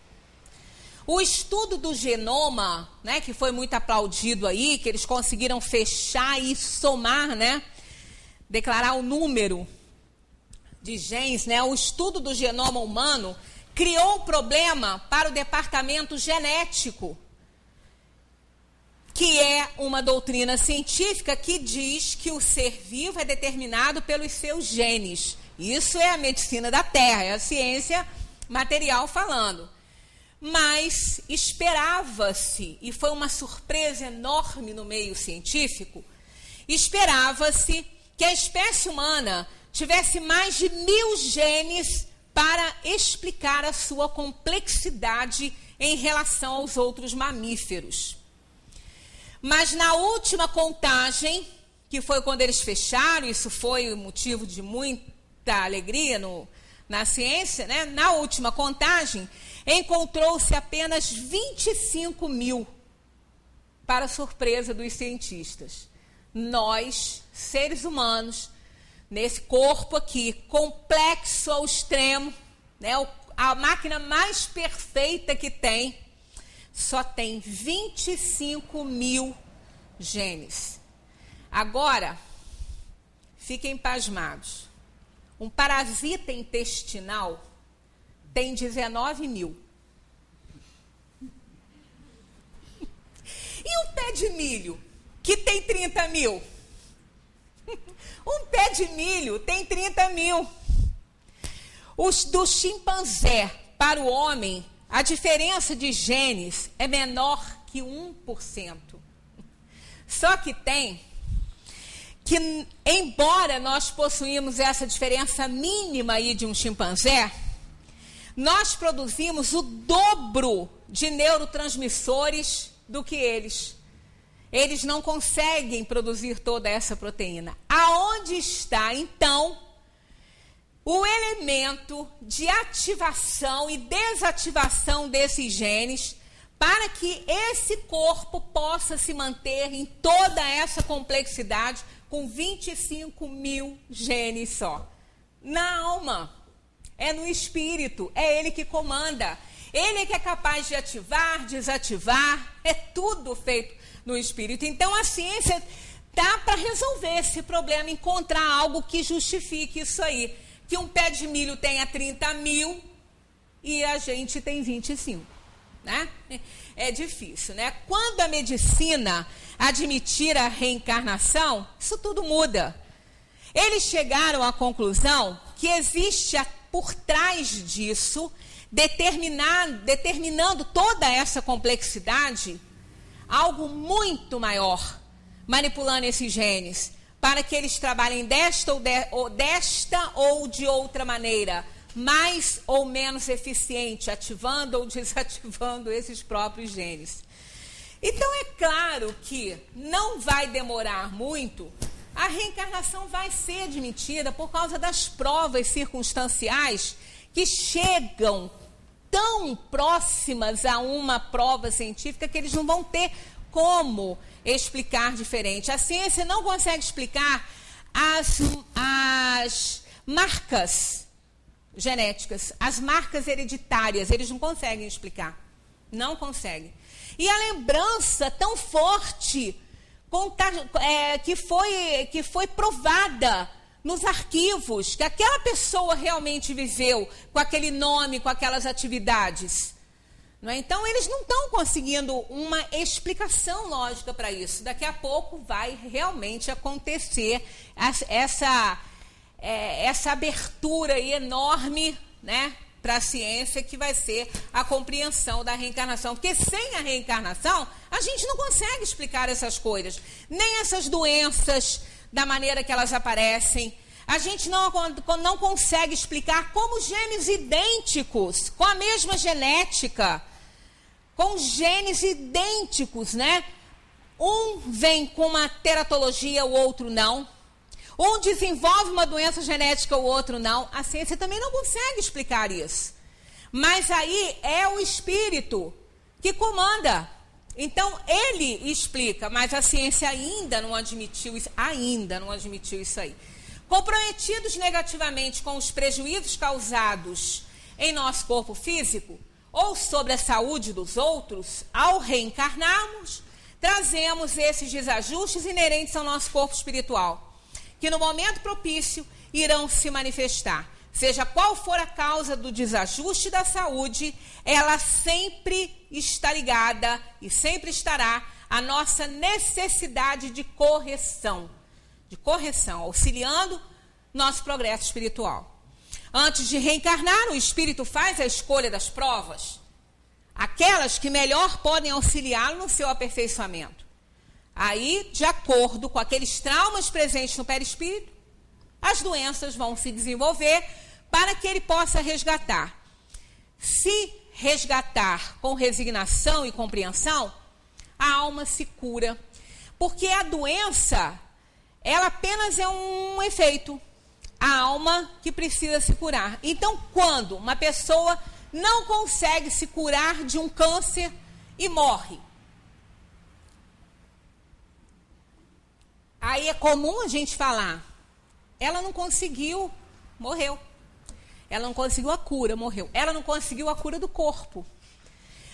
O estudo do genoma, né, que foi muito aplaudido aí, que eles conseguiram fechar e somar, né, declarar o número de genes, né, o estudo do genoma humano criou um problema para o departamento genético, que é uma doutrina científica que diz que o ser vivo é determinado pelos seus genes. Isso é a medicina da Terra, é a ciência material falando. Mas esperava-se, e foi uma surpresa enorme no meio científico, esperava-se que a espécie humana tivesse mais de 1000 genes para explicar a sua complexidade em relação aos outros mamíferos. Mas na última contagem, que foi quando eles fecharam, isso foi motivo de muita alegria na ciência, né? Na última contagem, encontrou-se apenas 25 mil, para surpresa dos cientistas. Nós, seres humanos, nesse corpo aqui, complexo ao extremo, né, a máquina mais perfeita que tem, só tem 25 mil genes. Agora, fiquem pasmados. Um parasita intestinal tem 19 mil. E um pé de milho, que tem 30 mil? Um pé de milho tem 30 mil. Os do chimpanzé para o homem, a diferença de genes é menor que 1%. Só que embora nós possuímos essa diferença mínima aí de um chimpanzé, nós produzimos o dobro de neurotransmissores do que eles. Eles não conseguem produzir toda essa proteína. Aonde está, então, o elemento de ativação e desativação desses genes para que esse corpo possa se manter em toda essa complexidade com 25 mil genes só? Na alma. É no espírito, é ele que comanda. Ele é que é capaz de ativar, desativar, é tudo feito no espírito. Então a ciência dá para resolver esse problema, encontrar algo que justifique isso aí. Que um pé de milho tenha 30 mil e a gente tem 25, né? É difícil, né? Quando a medicina admitir a reencarnação, isso tudo muda. Eles chegaram à conclusão que existe por trás disso, determinando toda essa complexidade, algo muito maior, manipulando esses genes, para que eles trabalhem desta ou de outra maneira, mais ou menos eficiente, ativando ou desativando esses próprios genes. Então é claro que não vai demorar muito, a reencarnação vai ser admitida por causa das provas circunstanciais que chegam tão próximas a uma prova científica que eles não vão ter como explicar diferente. A ciência não consegue explicar as marcas genéticas, as marcas hereditárias, eles não conseguem explicar. Não conseguem. E a lembrança tão forte que foi provada nos arquivos que aquela pessoa realmente viveu, com aquele nome, com aquelas atividades. Não é? Então, eles não estão conseguindo uma explicação lógica para isso. Daqui a pouco vai realmente acontecer essa abertura enorme, né, para a ciência, que vai ser a compreensão da reencarnação. Porque sem a reencarnação, a gente não consegue explicar essas coisas. Nem essas doenças da maneira que elas aparecem. A gente não consegue explicar como gêmeos idênticos, com a mesma genética, com genes idênticos, né? Um vem com uma teratologia, o outro não. Um desenvolve uma doença genética, o outro não. A ciência também não consegue explicar isso. Mas aí é o espírito que comanda. Então, ele explica, mas a ciência ainda não admitiu isso aí. Comprometidos negativamente com os prejuízos causados em nosso corpo físico ou sobre a saúde dos outros, ao reencarnarmos, trazemos esses desajustes inerentes ao nosso corpo espiritual, que no momento propício irão se manifestar. Seja qual for a causa do desajuste da saúde, ela sempre está ligada e sempre estará à nossa necessidade de correção, auxiliando nosso progresso espiritual. Antes de reencarnar, o espírito faz a escolha das provas, aquelas que melhor podem auxiliá-lo no seu aperfeiçoamento. Aí, de acordo com aqueles traumas presentes no perispírito, as doenças vão se desenvolver para que ele possa resgatar. Se resgatar com resignação e compreensão, a alma se cura. Porque a doença, ela apenas é um efeito. A alma que precisa se curar. Então, quando uma pessoa não consegue se curar de um câncer e morre, aí é comum a gente falar, ela não conseguiu, morreu. Ela não conseguiu a cura, morreu. Ela não conseguiu a cura do corpo.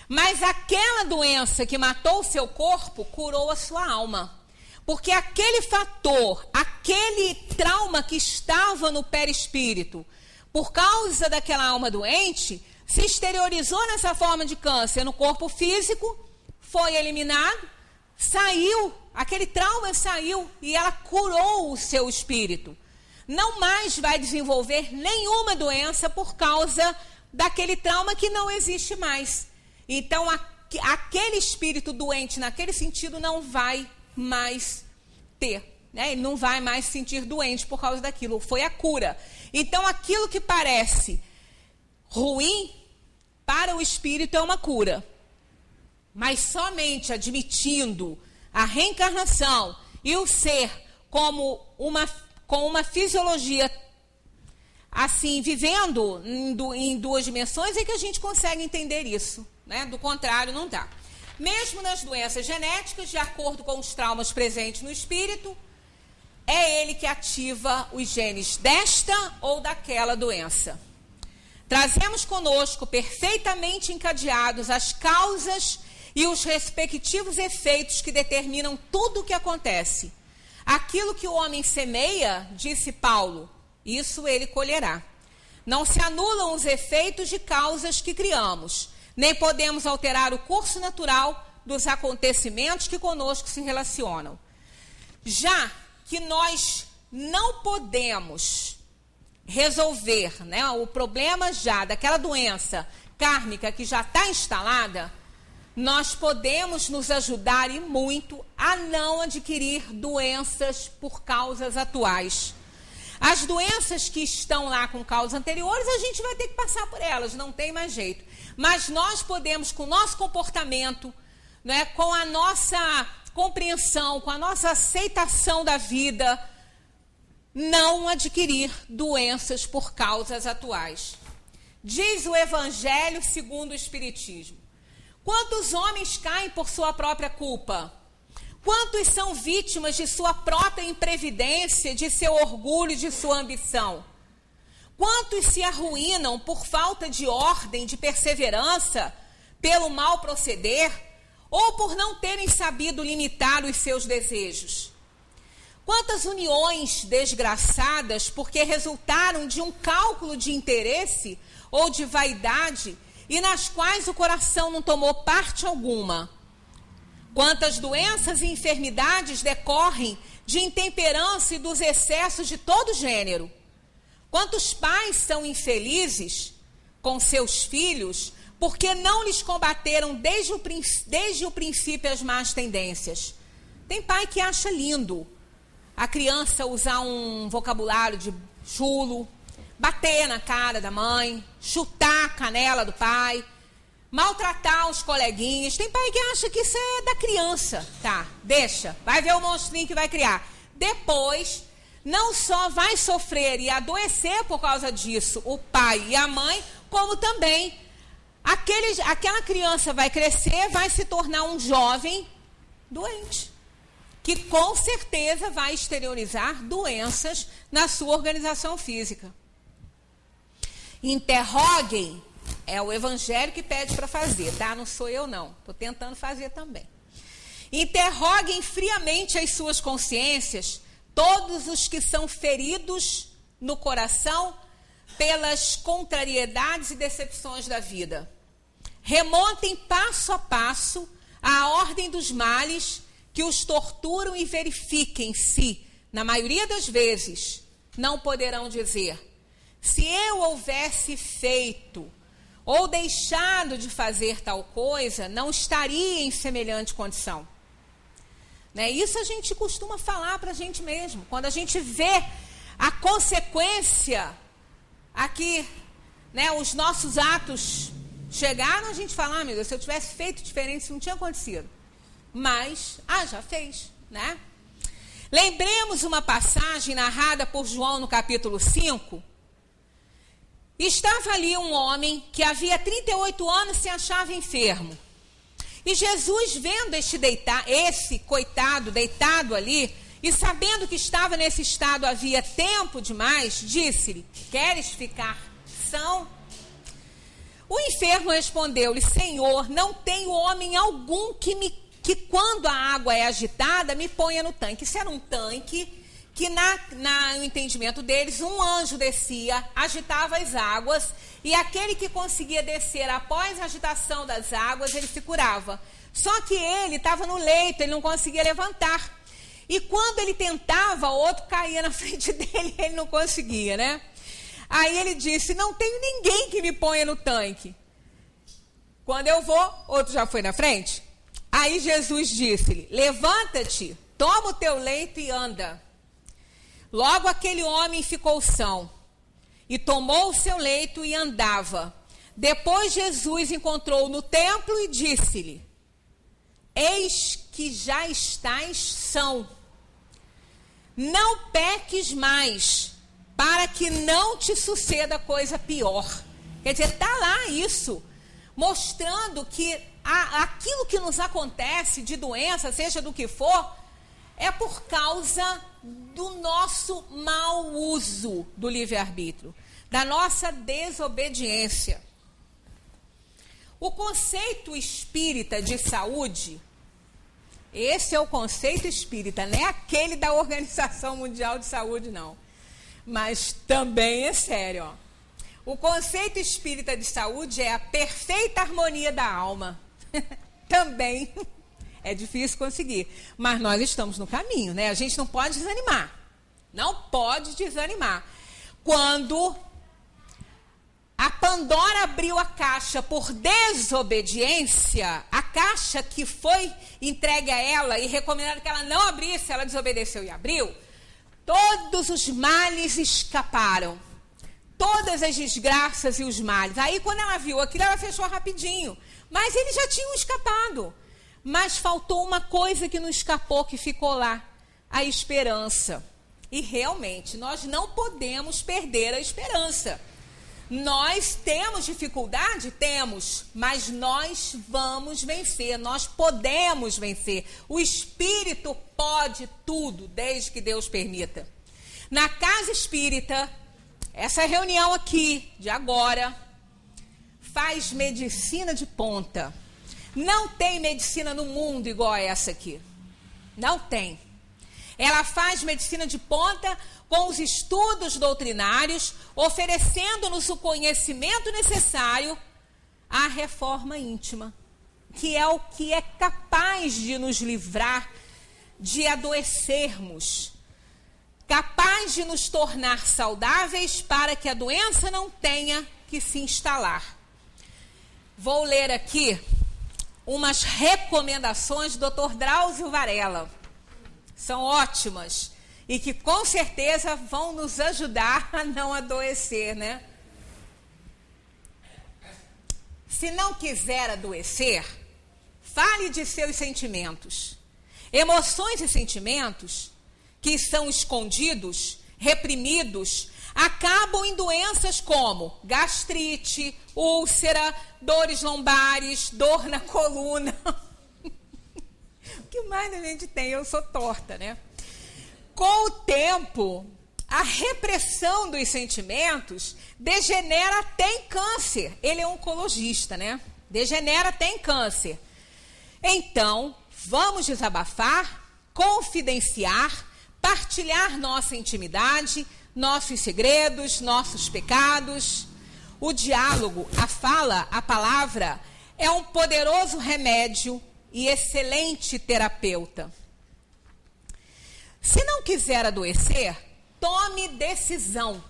Mas aquela doença que matou o seu corpo, curou a sua alma. Porque aquele fator, aquele trauma que estava no perispírito, por causa daquela alma doente, se exteriorizou nessa forma de câncer no corpo físico, foi eliminado, saiu, aquele trauma saiu e ela curou o seu espírito. Não mais vai desenvolver nenhuma doença por causa daquele trauma que não existe mais. Então, aquele espírito doente, naquele sentido, não vai mais ter, né? Ele não vai mais se sentir doente por causa daquilo. Foi a cura. Então, aquilo que parece ruim para o espírito é uma cura. Mas somente admitindo a reencarnação e o ser com uma fisiologia assim, vivendo em duas dimensões, é que a gente consegue entender isso, né? Do contrário, não dá. Mesmo nas doenças genéticas, de acordo com os traumas presentes no espírito, é ele que ativa os genes desta ou daquela doença. Trazemos conosco perfeitamente encadeados as causas e os respectivos efeitos que determinam tudo o que acontece. Aquilo que o homem semeia, disse Paulo, isso ele colherá. Não se anulam os efeitos de causas que criamos, nem podemos alterar o curso natural dos acontecimentos que conosco se relacionam. Já que nós não podemos resolver, né, o problema já daquela doença kármica que já está instalada, nós podemos nos ajudar e muito a não adquirir doenças por causas atuais. As doenças que estão lá com causas anteriores, a gente vai ter que passar por elas, não tem mais jeito. Mas nós podemos, com o nosso comportamento, né, com a nossa compreensão, com a nossa aceitação da vida, não adquirir doenças por causas atuais. Diz o Evangelho segundo o Espiritismo: quantos homens caem por sua própria culpa? Quantos são vítimas de sua própria imprevidência, de seu orgulho, de sua ambição? Quantos se arruinam por falta de ordem, de perseverança, pelo mal proceder, ou por não terem sabido limitar os seus desejos? Quantas uniões desgraçadas porque resultaram de um cálculo de interesse ou de vaidade e nas quais o coração não tomou parte alguma. Quantas doenças e enfermidades decorrem de intemperança e dos excessos de todo gênero. Quantos pais são infelizes com seus filhos porque não lhes combateram desde o princípio as más tendências. Tem pai que acha lindo a criança usar um vocabulário de chulo, bater na cara da mãe, chutar a canela do pai, maltratar os coleguinhas. Tem pai que acha que isso é da criança. Tá, deixa, vai ver o monstrinho que vai criar. Depois, não só vai sofrer e adoecer por causa disso o pai e a mãe, como também aquela criança vai crescer, vai se tornar um jovem doente, que com certeza vai exteriorizar doenças na sua organização física. Interroguem, é o evangelho que pede para fazer, tá? Não sou eu não, estou tentando fazer também. Interroguem friamente as suas consciências, todos os que são feridos no coração pelas contrariedades e decepções da vida. Remontem passo a passo a ordem dos males que os torturam e verifiquem se, na maioria das vezes, não poderão dizer: se eu houvesse feito ou deixado de fazer tal coisa, não estaria em semelhante condição. Né? Isso a gente costuma falar para a gente mesmo. Quando a gente vê a consequência aqui, né, os nossos atos chegaram, a gente fala: ah, meu Deus, se eu tivesse feito diferente, isso não tinha acontecido. Mas, já fez, né? Lembremos uma passagem narrada por João no capítulo 5. Estava ali um homem que havia 38 anos se achava enfermo. E Jesus, vendo esse coitado deitado ali, e sabendo que estava nesse estado havia tempo demais, disse-lhe: queres ficar são? O enfermo respondeu-lhe: Senhor, não tenho homem algum que quando a água é agitada, me ponha no tanque. Isso era um tanque que no entendimento deles, um anjo descia, agitava as águas, e aquele que conseguia descer após a agitação das águas, ele se curava. Só que ele estava no leito, ele não conseguia levantar. E quando ele tentava, outro caía na frente dele, ele não conseguia, né? Aí ele disse: não tenho ninguém que me ponha no tanque. Quando eu vou, outro já foi na frente. Aí Jesus disse-lhe: levanta-te, toma o teu leito e anda. Logo aquele homem ficou são, e tomou o seu leito e andava. Depois Jesus encontrou-o no templo e disse-lhe: eis que já estás são. Não peques mais, para que não te suceda coisa pior. Quer dizer, está lá isso, mostrando que aquilo que nos acontece de doença, seja do que for, é por causa do nosso mau uso do livre-arbítrio, da nossa desobediência. O conceito espírita de saúde, esse é o conceito espírita, não é aquele da Organização Mundial de Saúde, não. Mas também é sério, ó. O conceito espírita de saúde é a perfeita harmonia da alma. Também é difícil conseguir, mas nós estamos no caminho, né? A gente não pode desanimar. Não pode desanimar. Quando a Pandora abriu a caixa por desobediência, a caixa que foi entregue a ela e recomendado que ela não abrisse, ela desobedeceu e abriu, todos os males escaparam. Todas as desgraças e os males. Aí, quando ela viu aquilo, ela fechou rapidinho. Mas eles já tinham escapado. Mas faltou uma coisa que não escapou, que ficou lá: a esperança. E realmente, nós não podemos perder a esperança. Nós temos dificuldade? Temos. Mas nós vamos vencer. Nós podemos vencer. O Espírito pode tudo, desde que Deus permita. Na casa espírita, essa reunião aqui, de agora, faz medicina de ponta. Não tem medicina no mundo igual a essa aqui. Não tem. Ela faz medicina de ponta com os estudos doutrinários, oferecendo-nos o conhecimento necessário à reforma íntima, que é o que é capaz de nos livrar de adoecermos, capaz de nos tornar saudáveis para que a doença não tenha que se instalar. Vou ler aqui umas recomendações do Dr. Drauzio Varela. São ótimas e que com certeza vão nos ajudar a não adoecer, né? Se não quiser adoecer, fale de seus sentimentos. Emoções e sentimentos que são escondidos, reprimidos, acabam em doenças como gastrite, úlcera, dores lombares, dor na coluna. O que mais a gente tem? Eu sou torta, né? Com o tempo, a repressão dos sentimentos degenera até em câncer. Ele é oncologista, né? Degenera até em câncer. Então, vamos desabafar, confidenciar, partilhar nossa intimidade, nossos segredos, nossos pecados. O diálogo, a fala, a palavra é um poderoso remédio e excelente terapeuta. Se não quiser adoecer, tome decisão.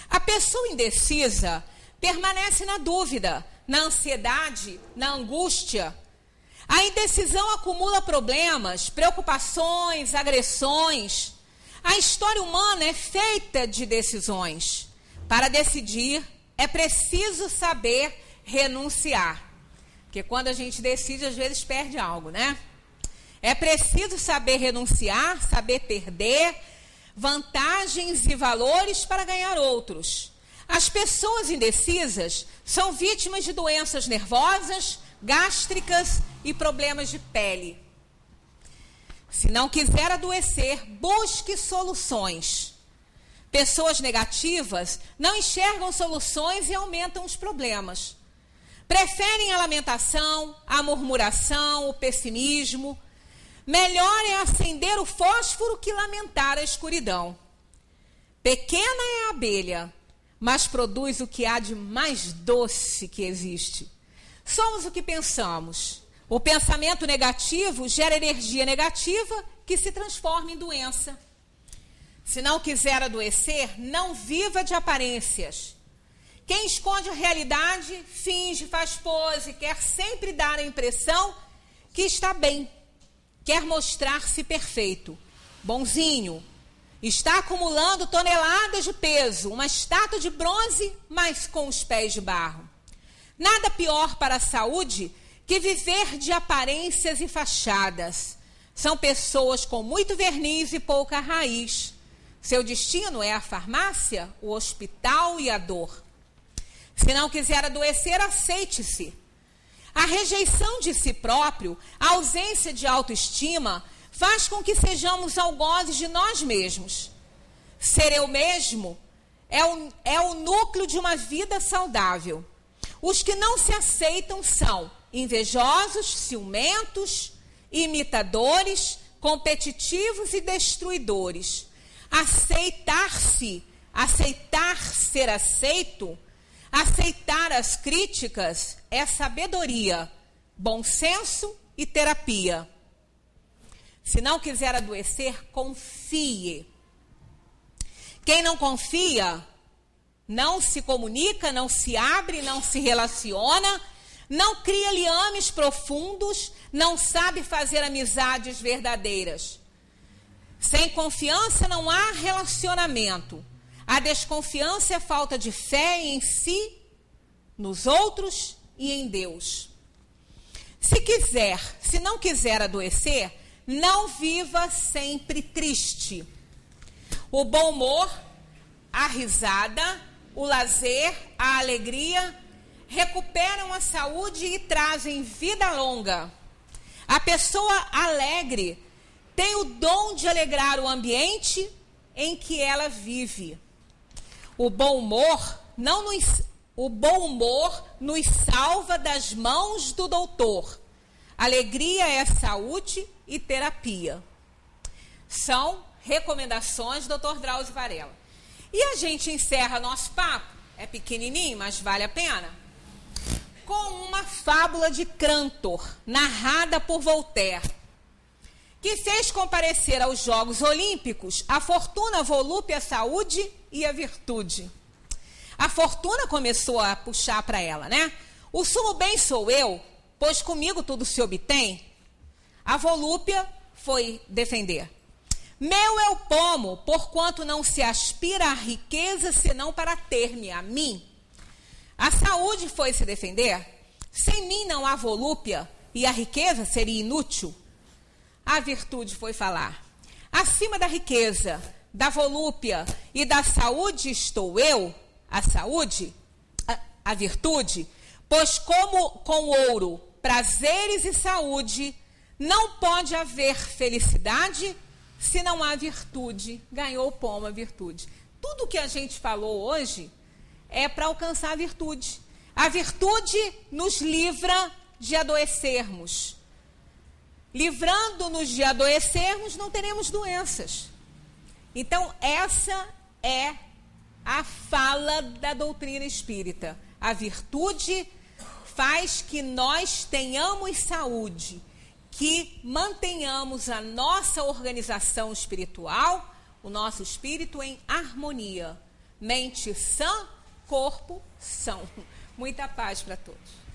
A pessoa indecisa permanece na dúvida, na ansiedade, na angústia. A indecisão acumula problemas, preocupações, agressões. A história humana é feita de decisões. Para decidir, é preciso saber renunciar. Porque quando a gente decide, às vezes perde algo, né? É preciso saber renunciar, saber perder vantagens e valores para ganhar outros. As pessoas indecisas são vítimas de doenças nervosas, gástricas e problemas de pele. Se não quiser adoecer, busque soluções. Pessoas negativas não enxergam soluções e aumentam os problemas. Preferem a lamentação, a murmuração, o pessimismo. Melhor é acender o fósforo que lamentar a escuridão. Pequena é a abelha, mas produz o que há de mais doce que existe. Somos o que pensamos. O pensamento negativo gera energia negativa que se transforma em doença. Se não quiser adoecer, não viva de aparências. Quem esconde a realidade, finge, faz pose, quer sempre dar a impressão que está bem. Quer mostrar-se perfeito, bonzinho. Está acumulando toneladas de peso, uma estátua de bronze, mas com os pés de barro. Nada pior para a saúde que viver de aparências e fachadas. São pessoas com muito verniz e pouca raiz. Seu destino é a farmácia, o hospital e a dor. Se não quiser adoecer, aceite-se. A rejeição de si próprio, a ausência de autoestima, faz com que sejamos algozes de nós mesmos. Ser eu mesmo é o núcleo de uma vida saudável. Os que não se aceitam são invejosos, ciumentos, imitadores, competitivos e destruidores. Aceitar-se, aceitar ser aceito, aceitar as críticas é sabedoria, bom senso e terapia. Se não quiser adoecer, confie. Quem não confia, não se comunica, não se abre, não se relaciona, não cria liames profundos, não sabe fazer amizades verdadeiras. Sem confiança não há relacionamento. A desconfiança é falta de fé em si, nos outros e em Deus. Se não quiser adoecer, não viva sempre triste. O bom humor, a risada, o lazer, a alegria recuperam a saúde e trazem vida longa. A pessoa alegre tem o dom de alegrar o ambiente em que ela vive. O bom humor nos salva das mãos do doutor. Alegria é saúde e terapia. São recomendações do Dr. Drauzio Varela. E a gente encerra nosso papo, é pequenininho, mas vale a pena, com uma fábula de Crantor, narrada por Voltaire, que fez comparecer aos Jogos Olímpicos a fortuna, a volúpia, a saúde e a virtude. A fortuna começou a puxar para ela, né? O sumo bem sou eu, pois comigo tudo se obtém. A volúpia foi defender. Meu é o pomo, porquanto não se aspira à riqueza, senão para ter-me a mim. A saúde foi se defender. Sem mim não há volúpia, e a riqueza seria inútil. A virtude foi falar. Acima da riqueza, da volúpia e da saúde estou eu, a saúde, a virtude, pois como com ouro, prazeres e saúde, não pode haver felicidade se não há virtude. Ganhou o pomo a virtude. Tudo que a gente falou hoje é para alcançar a virtude. A virtude nos livra de adoecermos. Livrando-nos de adoecermos, não teremos doenças. Então, essa é a fala da doutrina espírita. A virtude faz que nós tenhamos saúde, que mantenhamos a nossa organização espiritual, o nosso espírito em harmonia. Mente sã, corpo são. Muita paz para todos.